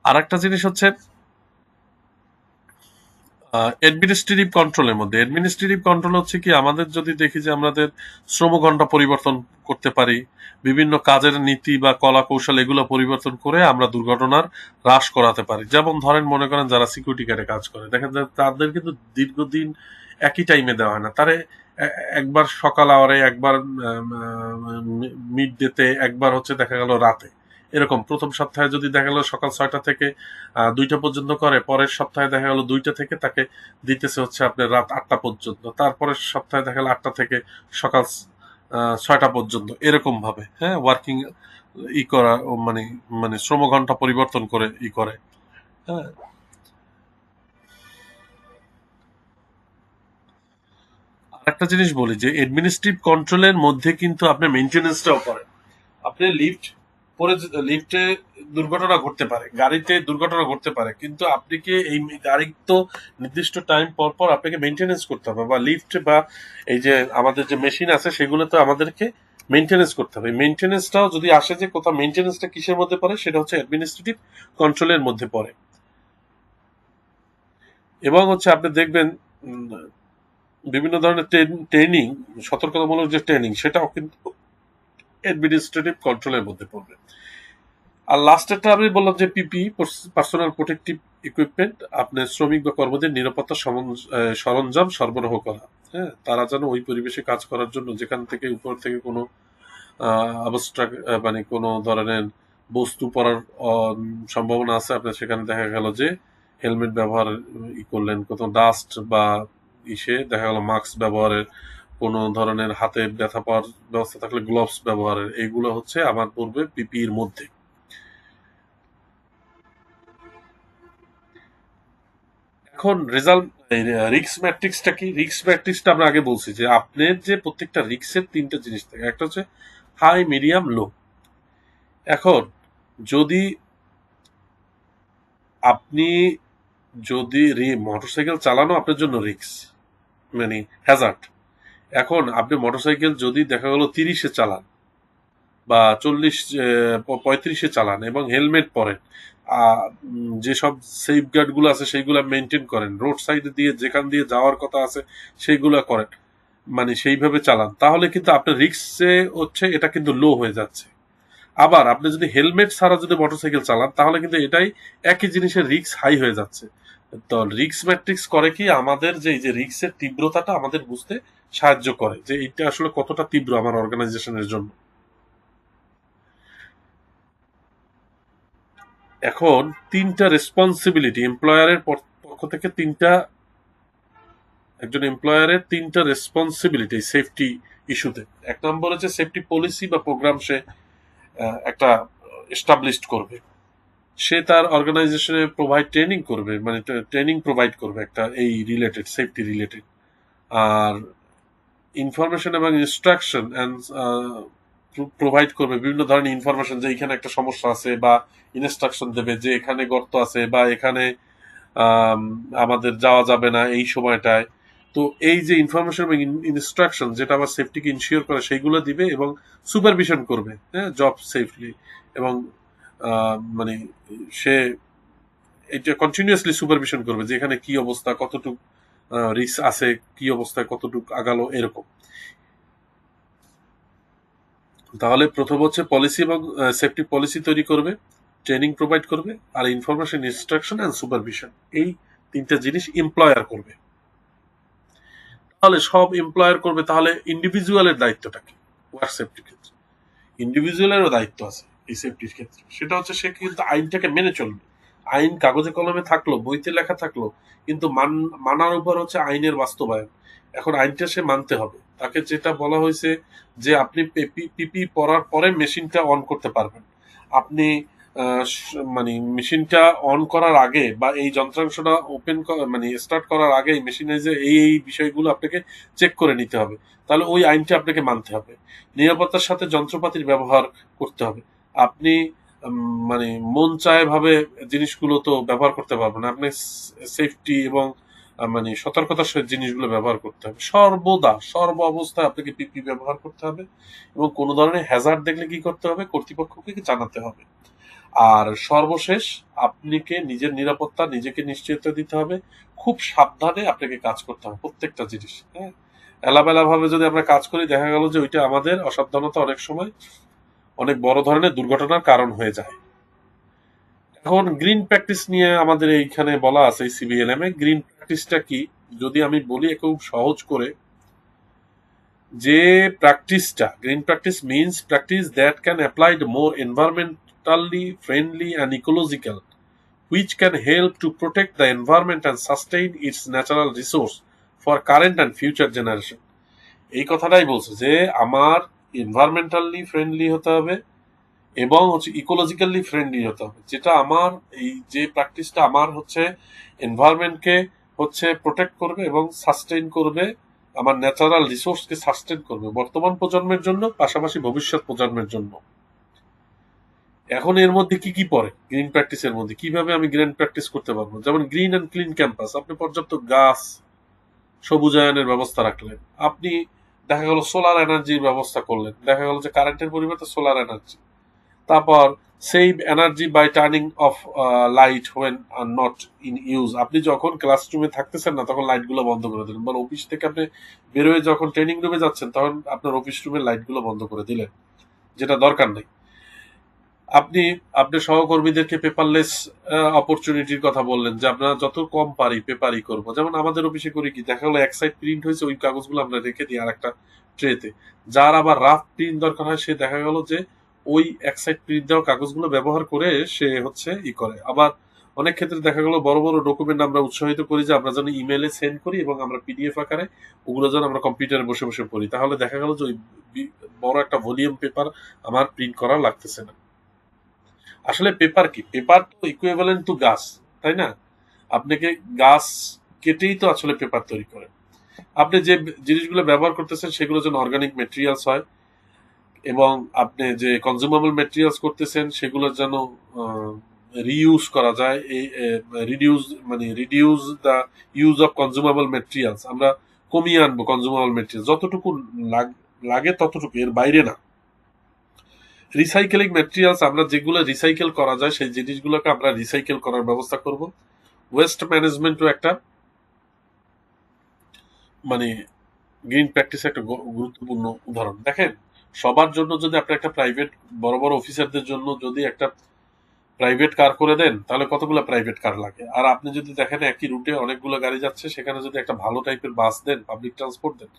আর একটা জিনিস হচ্ছে অ্যাডমিনিস্ট্রেটিভ কন্ট্রোলের মধ্যে। অ্যাডমিনিস্ট্রেটিভ কন্ট্রোল হচ্ছে কি, আমাদের যদি দেখি যে আমাদের শ্রমঘণ্টা পরিবর্তন করতে পারি, বিভিন্ন কাজের নীতি বা কলা কৌশল এগুলো পরিবর্তন করে আমরা দুর্ঘটনার হ্রাস করাতে পারি। যেমন ধরেন, মনে করেন যারা সিকিউরিটি গার্ডে কাজ করে, দেখেন যে তাদের কিন্তু দীর্ঘদিন একই টাইমে দেওয়া হয় না, তারে একবার সকাল আওয়ারে, একবার মিড ডেতে, একবার হচ্ছে দেখা গেল রাতে। এরকম প্রথম সপ্তাহে যদি দেখা গেল সকাল 6টা থেকে 2টা পর্যন্ত করে, পরের সপ্তাহে দেখা গেল 2টা থেকে তাকে দিতেছে হচ্ছে আপনার রাত 8টা পর্যন্ত, তারপরের সপ্তাহে দেখা গেল 8টা থেকে সকাল 6টা পর্যন্ত, এরকম ভাবে হ্যাঁ ওয়ার্কিং করা, মানে মানে শ্রমঘণ্টা পরিবর্তন করে করে। হ্যাঁ, আরেকটা জিনিস বলি যে অ্যাডমিনিস্ট্রেটিভ কন্ট্রোলের মধ্যে কিন্তু আপনি মেনটেন্যান্সটাও করেন। আপনি লিফট পরে, লিফটে দুর্ঘটনা ঘটতে পারে, গাড়িতে দুর্ঘটনা ঘটতে পারে, কিন্তু আপনি কি এই গাড়ির তো নির্দিষ্ট টাইম পর পর আপনাকে মেনটেনেন্স করতে হবে, বা লিফট বা এই যে আমাদের যে মেশিন আছে সেগুলো তো আমাদেরকে মেনটেনেন্স করতে হবে। মেনটেনেন্সটাও যদি আসে যে কোথাও, মেনটেনেন্সটা কিসের মধ্যে পড়ে, সেটা হচ্ছে অ্যাডমিনিস্ট্রেটিভ কন্ট্রোলের মধ্যে পড়ে। এবং হচ্ছে আপনি দেখবেন বিভিন্ন ধরনের ট্রেনিং, সতর্কতামূলক যে ট্রেনিং, সেটাও কিন্তু অ্যাডমিনিস্ট্রেটিভ কন্ট্রোলের মধ্যে পড়বে। আর লাস্টেরটা আমি বললাম যে পিপি, পার্সোনাল প্রোটেকটিভ ইকুইপমেন্ট, আপনার শ্রমিক বা কর্মীদের নিরাপত্তা সরঞ্জাম সরবরাহ করা। হ্যাঁ, তারা যেন ওই পরিবেশে কাজ করার জন্য, যেখান থেকে উপর থেকে কোনো অবস্ট্রাক, মানে কোনো ধরনের বস্তু পড়ার সম্ভাবনা আছে, আপনার সেখানে দেখা গেল যে হেলমেট ব্যবহার করলেন, কোনো ডাস্ট বা দেখা গেল মাস্ক ব্যবহারের, কোনো ধরনের হাতে ব্যথা পাওয়ার ব্যবস্থা থাকলে গ্লোভস ব্যবহারের, এইগুলো হচ্ছে আমার পূর্বে পিপির মধ্যে। এখন রেজাল্ট, রিক্স ম্যাট্রিক্সটা কি? রিক্স ম্যাট্রিক্সটা আমরা আগে বলছি যে আপনার যে প্রত্যেকটা রিক্সের 3টা জিনিস থাকে, একটা হচ্ছে হাই, মিডিয়াম, লো। এখন যদি আপনি যদি মোটরসাইকেল চালানো আপনার জন্য রিক্স, মানে হ্যাজার্ড। এখন আপনি মোটরসাইকেল যদি দেখা গেল 30-এ চালান বা 35-এ চালান এবং হেলমেট পরেন, যেসব সেফ গার্ড গুলো আছে সেইগুলো মেনটেন করেন, রোড সাইডে দিয়ে যেখান দিয়ে যাওয়ার কথা আছে সেইগুলো করেন, মানে সেইভাবে চালান, তাহলে কিন্তু আপনার রিক্সে হচ্ছে এটা কিন্তু লো হয়ে যাচ্ছে। আবার আপনি যদি হেলমেট ছাড়া যদি মোটরসাইকেল চালান, তাহলে কিন্তু এটাই একই জিনিসের রিক্স হাই হয়ে যাচ্ছে। তো রিক্স ম্যাট্রিক্স করে কি, আমাদের যে এই যে রিক্সের তীব্রতাটা আমাদের বুঝতে সাহায্য করে, যে এটা আসলে কতটা তীব্র আমার অর্গানাইজেশনের জন্য। এখন 3টা রেসপন্সিবিলিটি এমপ্লয়ারের পক্ষ থেকে, একজন এমপ্লয়ারের 3টা রেসপন্সিবিলিটি সেফটি ইস্যুতে। এক নম্বর হচ্ছে সেফটি পলিসি বা প্রোগ্রাম সে একটা এস্টাবলিশড করবে, সে তার অর্গানাইজেশনে প্রোভাইড ট্রেনিং করবে, মানে ট্রেনিং প্রোভাইড করবে একটা এই রিলেটেড, সেফটি রিলেটেড। আর ইনফরমেশন এবং ইনস্ট্রাকশন অ্যান্ড প্রোভাইড করবে বিভিন্ন ধরনের ইনফরমেশন, যে এখানে একটা সমস্যা আছে, বা ইনস্ট্রাকশন দেবে যে এখানে গর্ত আছে, বা এখানে আমাদের যাওয়া যাবে না এই সময়টায়। তো এই যে ইনফরমেশন এবং ইনস্ট্রাকশন যেটা আবার সেফটিকে ইনশিওর করে, সেইগুলো দিবে এবং সুপারভিশন করবে, হ্যাঁ, জব সেফলি। এবং মানে সে এটা কন্টিনিউয়াসলি সুপারভিশন করবে যে এখানে কি অবস্থা, কতটুকু রিস্ক আছে, কি অবস্থায় কতটুকু আগালো, এরকম। তাহলে প্রথম হচ্ছে পলিসি এবং সেফটি পলিসি তৈরি করবে, ট্রেনিং প্রোভাইড করবে, আর ইনফরমেশন, ইনস্ট্রাকশন অ্যান্ড সুপারভিশন, এই 3টা জিনিস এমপ্লয়ার করবে। তাহলে সব এমপ্লয়ার করবে, তাহলে ইন্ডিভিজুয়ালের দায়িত্বটা কি ওয়ার্ক সেফটির ক্ষেত্রে? ইন্ডিভিজুয়ালেরও দায়িত্ব আছে এই সেফটির ক্ষেত্রে, সেটা হচ্ছে সে কিন্তু আইনটাকে মেনে চলবে। আইন কাগজে কলমে থাকলো, বইতে লেখা থাকলো, কিন্তু মানার উপর হচ্ছে আইনের বাস্তবায়ন। এখন আইনটা সে মানতে হবে। তাকে যেটা বলা হয়েছে যে আপনি পিপি পরার পরে মেশিনটা অন করতে পারবেন, আপনি মানে মেশিনটা অন করার আগে বা এই যন্ত্রাংশটা মানে স্টার্ট করার আগে মেশিনে যে এই বিষয়গুলো আপনাকে চেক করে নিতে হবে। তাহলে ওই আইনটা আপনাকে মানতে হবে। নিরাপত্তার সাথে যন্ত্রপাতির ব্যবহার করতে হবে। আপনি মানে মন চায় ভাবে জিনিসগুলো তো ব্যবহার করতে পারবেন না। আপনি সেফটি এবং মানে সতর্কতার সহিত জিনিসগুলো ব্যবহার করতে হবে। সর্বদা সর্ব অবস্থায় আপনাকে পিপি ব্যবহার করতে হবে এবং কোনো ধরনের হ্যাজার্ড দেখলে কি করতে হবে, কর্তৃপক্ষকে জানাতে হবে। আর সর্বশেষ আপনাকে নিজের নিরাপত্তা নিজেকে নিশ্চয়তা দিতে হবে। খুব সাবধানে আপনাকে কাজ করতে হবে প্রত্যেকটা জিনিস। হ্যাঁ, এলাবেলা ভাবে যদি আমরা কাজ করি দেখা গেল যে ওইটা আমাদের অসাবধানতা অনেক সময় অনেক বড় ধরনের দুর্ঘটনার কারণ হয়ে যায়। এখন গ্রিন প্র্যাকটিস নিয়ে আমাদের এইখানে বলা আছে সিবিএলএম এ। গ্রিন প্র্যাকটিসটা কি যদি আমি বলি খুব সহজ করে, যে প্র্যাকটিসটা green practice means practice that can applied more environmentally friendly and ecological which can help to protect the environment and sustain its natural resource for current and future generation। এই কথাটাই বলছে যে আমার এনভায়রনমেন্টালি ফ্রেন্ডলি হতে হবে এবং হচ্ছে ইকোলজিক্যালি ফ্রেন্ডলি হতে হবে। যেটা আমার এই যে প্র্যাকটিসটা আমার হচ্ছে এনভায়রনমেন্টকে হচ্ছে প্রোটেক্ট করবে এবং সাস্টেইন করবে, আমার ন্যাচারাল রিসোর্সকে সাস্টেইন করবে বর্তমান প্রজন্মের জন্য, পাশাপাশি ভবিষ্যৎ প্রজন্মের জন্য। এখন এর মধ্যে কি কি পড়ে গ্রিন প্র্যাকটিসের মধ্যে, কিভাবে আমি গ্রিন প্র্যাকটিস করতে পারবো? যেমন গ্রিন অ্যান্ড ক্লিন ক্যাম্পাস, আপনি পর্যাপ্ত গাছ সবুজায়নের ব্যবস্থা রাখলেন, আপনি দেখা গেল সোলার এনার্জির ব্যবস্থা করলেন, দেখা গেল যে কারেন্টের পরিবর্তে সোলার এনার্জি। তারপর save energy by turning off light when are not in use, আপনি যখন ক্লাসরুমে থাকতেছেন না তখন লাইটগুলো বন্ধ করে দিলেন, বা অফিস থেকে আপনি বেরোয় যখন ট্রেনিং রুমে যাচ্ছেন তখন আপনার অফিস রুমের লাইটগুলো বন্ধ করে দিলেন, যেটা দরকার নেই। আপনি আপনার সহকর্মীদেরকে পেপারলেস অপরচুনিটির কথা বললেন, যে আমরা যত কম পারি পেপারই করব। যেমন আমাদের অফিসে করি কি, দেখা গেলো এক সাইড প্রিন্ট হয়েছে, ওই কাগজগুলো আমরা রেখে দিই আর একটা ট্রেতে। যার আবার রাফ প্রিন্ট দরকার হয় সে দেখা গেল যে ওই এক সাইড প্রিন্ট দেওয়া কাগজগুলো ব্যবহার করে সে হচ্ছে করে। আবার অনেক ক্ষেত্রে দেখা গেলো বড় বড় ডকুমেন্ট আমরা উৎসাহিত করি যে আমরা যেন ইমেলে সেন্ড করি এবং আমরা পিডিএফ আকারে ওগুলো যেন আমরা কম্পিউটারে বসে বসে পড়ি। তাহলে দেখা গেল যে ওই বড় একটা ভলিউম পেপার আমার প্রিন্ট করা লাগতেছে না। আসলে পেপার কি, পেপার তো ইকুইভ্যালেন্ট টু গাছ, তাই না? আপনাকে গাছ কেটেই তো আসলে পেপার তৈরি করে। আপনি যে জিনিসগুলো ব্যবহার করতেছেন সেগুলো যেন অর্গানিক মেটেরিয়ালস হয় এবং আপনি যে কনজিউমেবল মেটেরিয়ালস করতেছেন সেগুলো যেন রিইউজ করা যায়। এই reduce the use of consumable materials, আমরা কমিয়ে আনবো কনজিউমেবল মেটেরিয়াল, যতটুকু লাগে ততটুকু, এর বাইরে না। রিসাইকেলিং ম্যাটেরিয়ালস, আমরা যেগুলো রিসাইকেল করা যায় সেই জিনিসগুলোকে আমরা রিসাইকেল করার ব্যবস্থা করব। ওয়েস্ট ম্যানেজমেন্টও একটা মানে গ্রিন প্র্যাকটিস একটা গুরুত্বপূর্ণ উদাহরণ। দেখেন, সবার জন্য যদি আপনি একটা প্রাইভেট বড় বড় অফিসারদের জন্য যদি একটা প্রাইভেট কার করে দেন তাহলে কতগুলো প্রাইভেট কার লাগে। আর আপনি যদি দেখেন একই রুটে অনেকগুলো গাড়ি যাচ্ছে, সেখানে যদি একটা ভালো টাইপের বাস দেন, পাবলিক ট্রান্সপোর্ট দেন,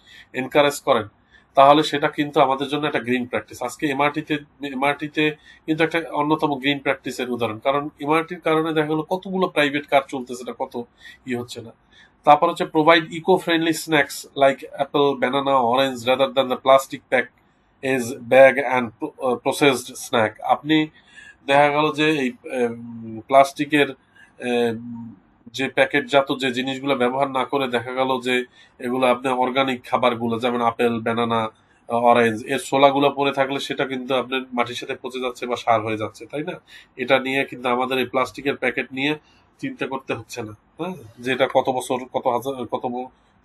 এনকারেজ করেন, তাহলে সেটা কিন্তু আমাদের জন্য একটা গ্রিন প্র্যাকটিস। আজকে এমআরটিতে কিন্তু একটা অন্যতম গ্রিন প্র্যাকটিসের উদাহরণ, কারণ এমআরটির কারণে দেখা গেলো কতগুলো প্রাইভেট কার চলতেছে না, কত হচ্ছে না। তারপর হচ্ছে provide eco friendly snacks like apple, banana, orange rather than the plastic packaged bag and processed snack. আপনি দেখা গেল যে এই প্লাস্টিকের যে প্যাকেটজাত যে জিনিসগুলো ব্যবহার না করে দেখা গেল যে এগুলো আপনি অর্গানিক খাবারগুলো যেমন আপেল, ব্যানানা, অরেঞ্জ এর ছোলাগুলো পড়ে থাকলে সেটা কিন্তু আপনার মাটির সাথে পচে যাচ্ছে বা সার হয়ে যাচ্ছে, তাই না? এটা নিয়ে কিন্তু আমাদের এই প্লাস্টিকের প্যাকেট নিয়ে চিন্তা করতে হচ্ছে না, হ্যাঁ, যে এটা কত বছর, কত হাজার,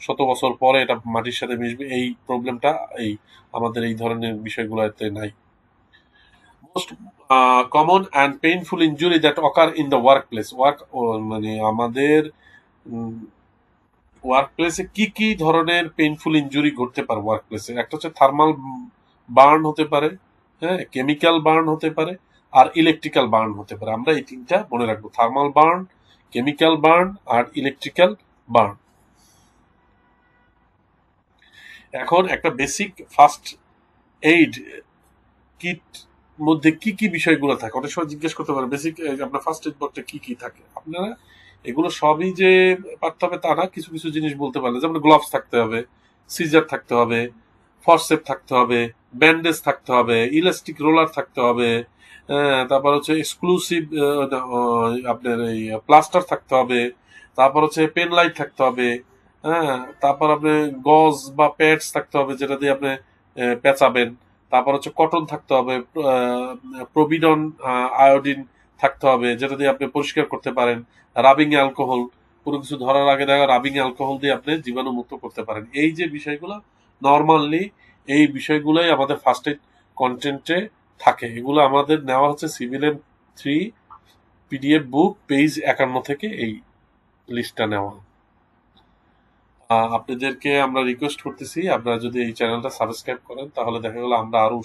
শত বছর পরে এটা মাটির সাথে মিশবে, এই প্রবলেমটা এই আমাদের এই ধরনের বিষয়গুলোতে নাই। Most common and painful injury that occur in the work place, মানে আমাদের ওয়ার্ক প্লেসে কি কি ধরনের পেইনফুল ইনজুরি ঘটতে পারে ওয়ার্ক প্লেসে? একটা হচ্ছে থার্মাল বার্ন হতে পারে, হ্যাঁ, কেমিক্যাল বার্ন হতে পারে, আর ইলেকট্রিক্যাল বার্ন হতে পারে। আমরা এই তিনটা মনে রাখবো: থার্মাল বার্ন, কেমিক্যাল বার্ন আর ইলেকট্রিক্যাল বার্ন। এখন একটা বেসিক ফার্স্ট এইড কিট মধ্যে কি কি বিষয়গুলো থাকে অনেক সময় জিজ্ঞেস করতে পারে, বেসিক আপনার ফার্স্ট এড বক্সে কি কি থাকে। আপনারা এগুলো সবই যে পারতে হবে তা না, কিছু কিছু জিনিস বলতে পারলে, যেমন গ্লাভস থাকতে হবে, সিজার থাকতে হবে, ফরসেপ থাকতে হবে, ব্যান্ডেজ থাকতে হবে, ইলাস্টিক রোলার থাকতে হবে, তারপর হচ্ছে এক্সক্লুসিভ আপনার এই প্লাস্টার থাকতে হবে, তারপর হচ্ছে পেন লাইট থাকতে হবে, হ্যাঁ, তারপর আপনি গজ বা প্যাডস থাকতে হবে যেটা দিয়ে আপনি পেঁচাবেন, তারপর হচ্ছে কটন থাকতে হবে, প্রভিডন আয়োডিন থাকতে হবে যেটা দিয়ে আপনি পরিষ্কার করতে পারেন, রাবিং অ্যালকোহল, কোনো কিছু ধরার আগে দেখা রাবিং অ্যালকোহল দিয়ে আপনি জীবাণু মুক্ত করতে পারেন। এই যে বিষয়গুলো নর্মালি, এই বিষয়গুলোই আমাদের ফার্স্ট এইড কন্টেন্টে থাকে। এগুলো আমাদের নেওয়া হচ্ছে সিভিল 3 পিডিএফ বুক পেজ 51 থেকে এই লিস্টটা নেওয়া। আপনাদেরকে আমরা রিকোয়েস্ট করতেছি আপনারা যদি এই চ্যানেলটা সাবস্ক্রাইব করেন তাহলে দেখা গেল আমরা আরো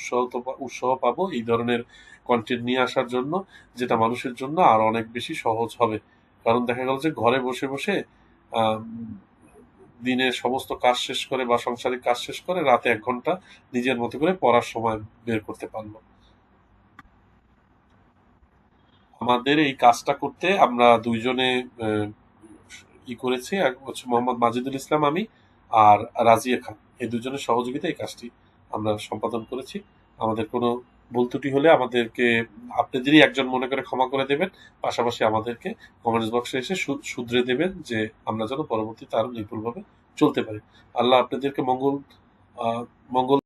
উৎসাহ পাবো এই ধরনের কন্টেন্ট নিয়ে আসার জন্য, যেটা মানুষের জন্য আরো অনেক বেশি সহজ হবে। কারণ দেখা গেল যে ঘরে বসে বসে আহ, দিনের সমস্ত কাজ শেষ করে বা সংসারিক কাজ শেষ করে রাতে 1 ঘন্টা নিজের মতো করে পড়ার সময় বের করতে পারলো। আমাদের এই কাজটা করতে আমরা দুইজনে আহ, করেছি, এক হচ্ছে মোহাম্মদ মাজিদুল ইসলাম আমি, আর রাজিয়া খান, এই দুজনের সহযোগিতা এই কাজটি আমরা সম্পাদন করেছি। আমাদের কোনো ভুল ত্রুটি হলে আমাদেরকে আপনাদেরই একজন মনে করে ক্ষমা করে দেবেন, পাশাপাশি আমাদেরকে কমেন্টস বক্সে এসে শুধরে দেবেন যে আমরা যেন পরবর্তীতে আরো নিপুণভাবে চলতে পারি। আল্লাহ আপনাদেরকে মঙ্গল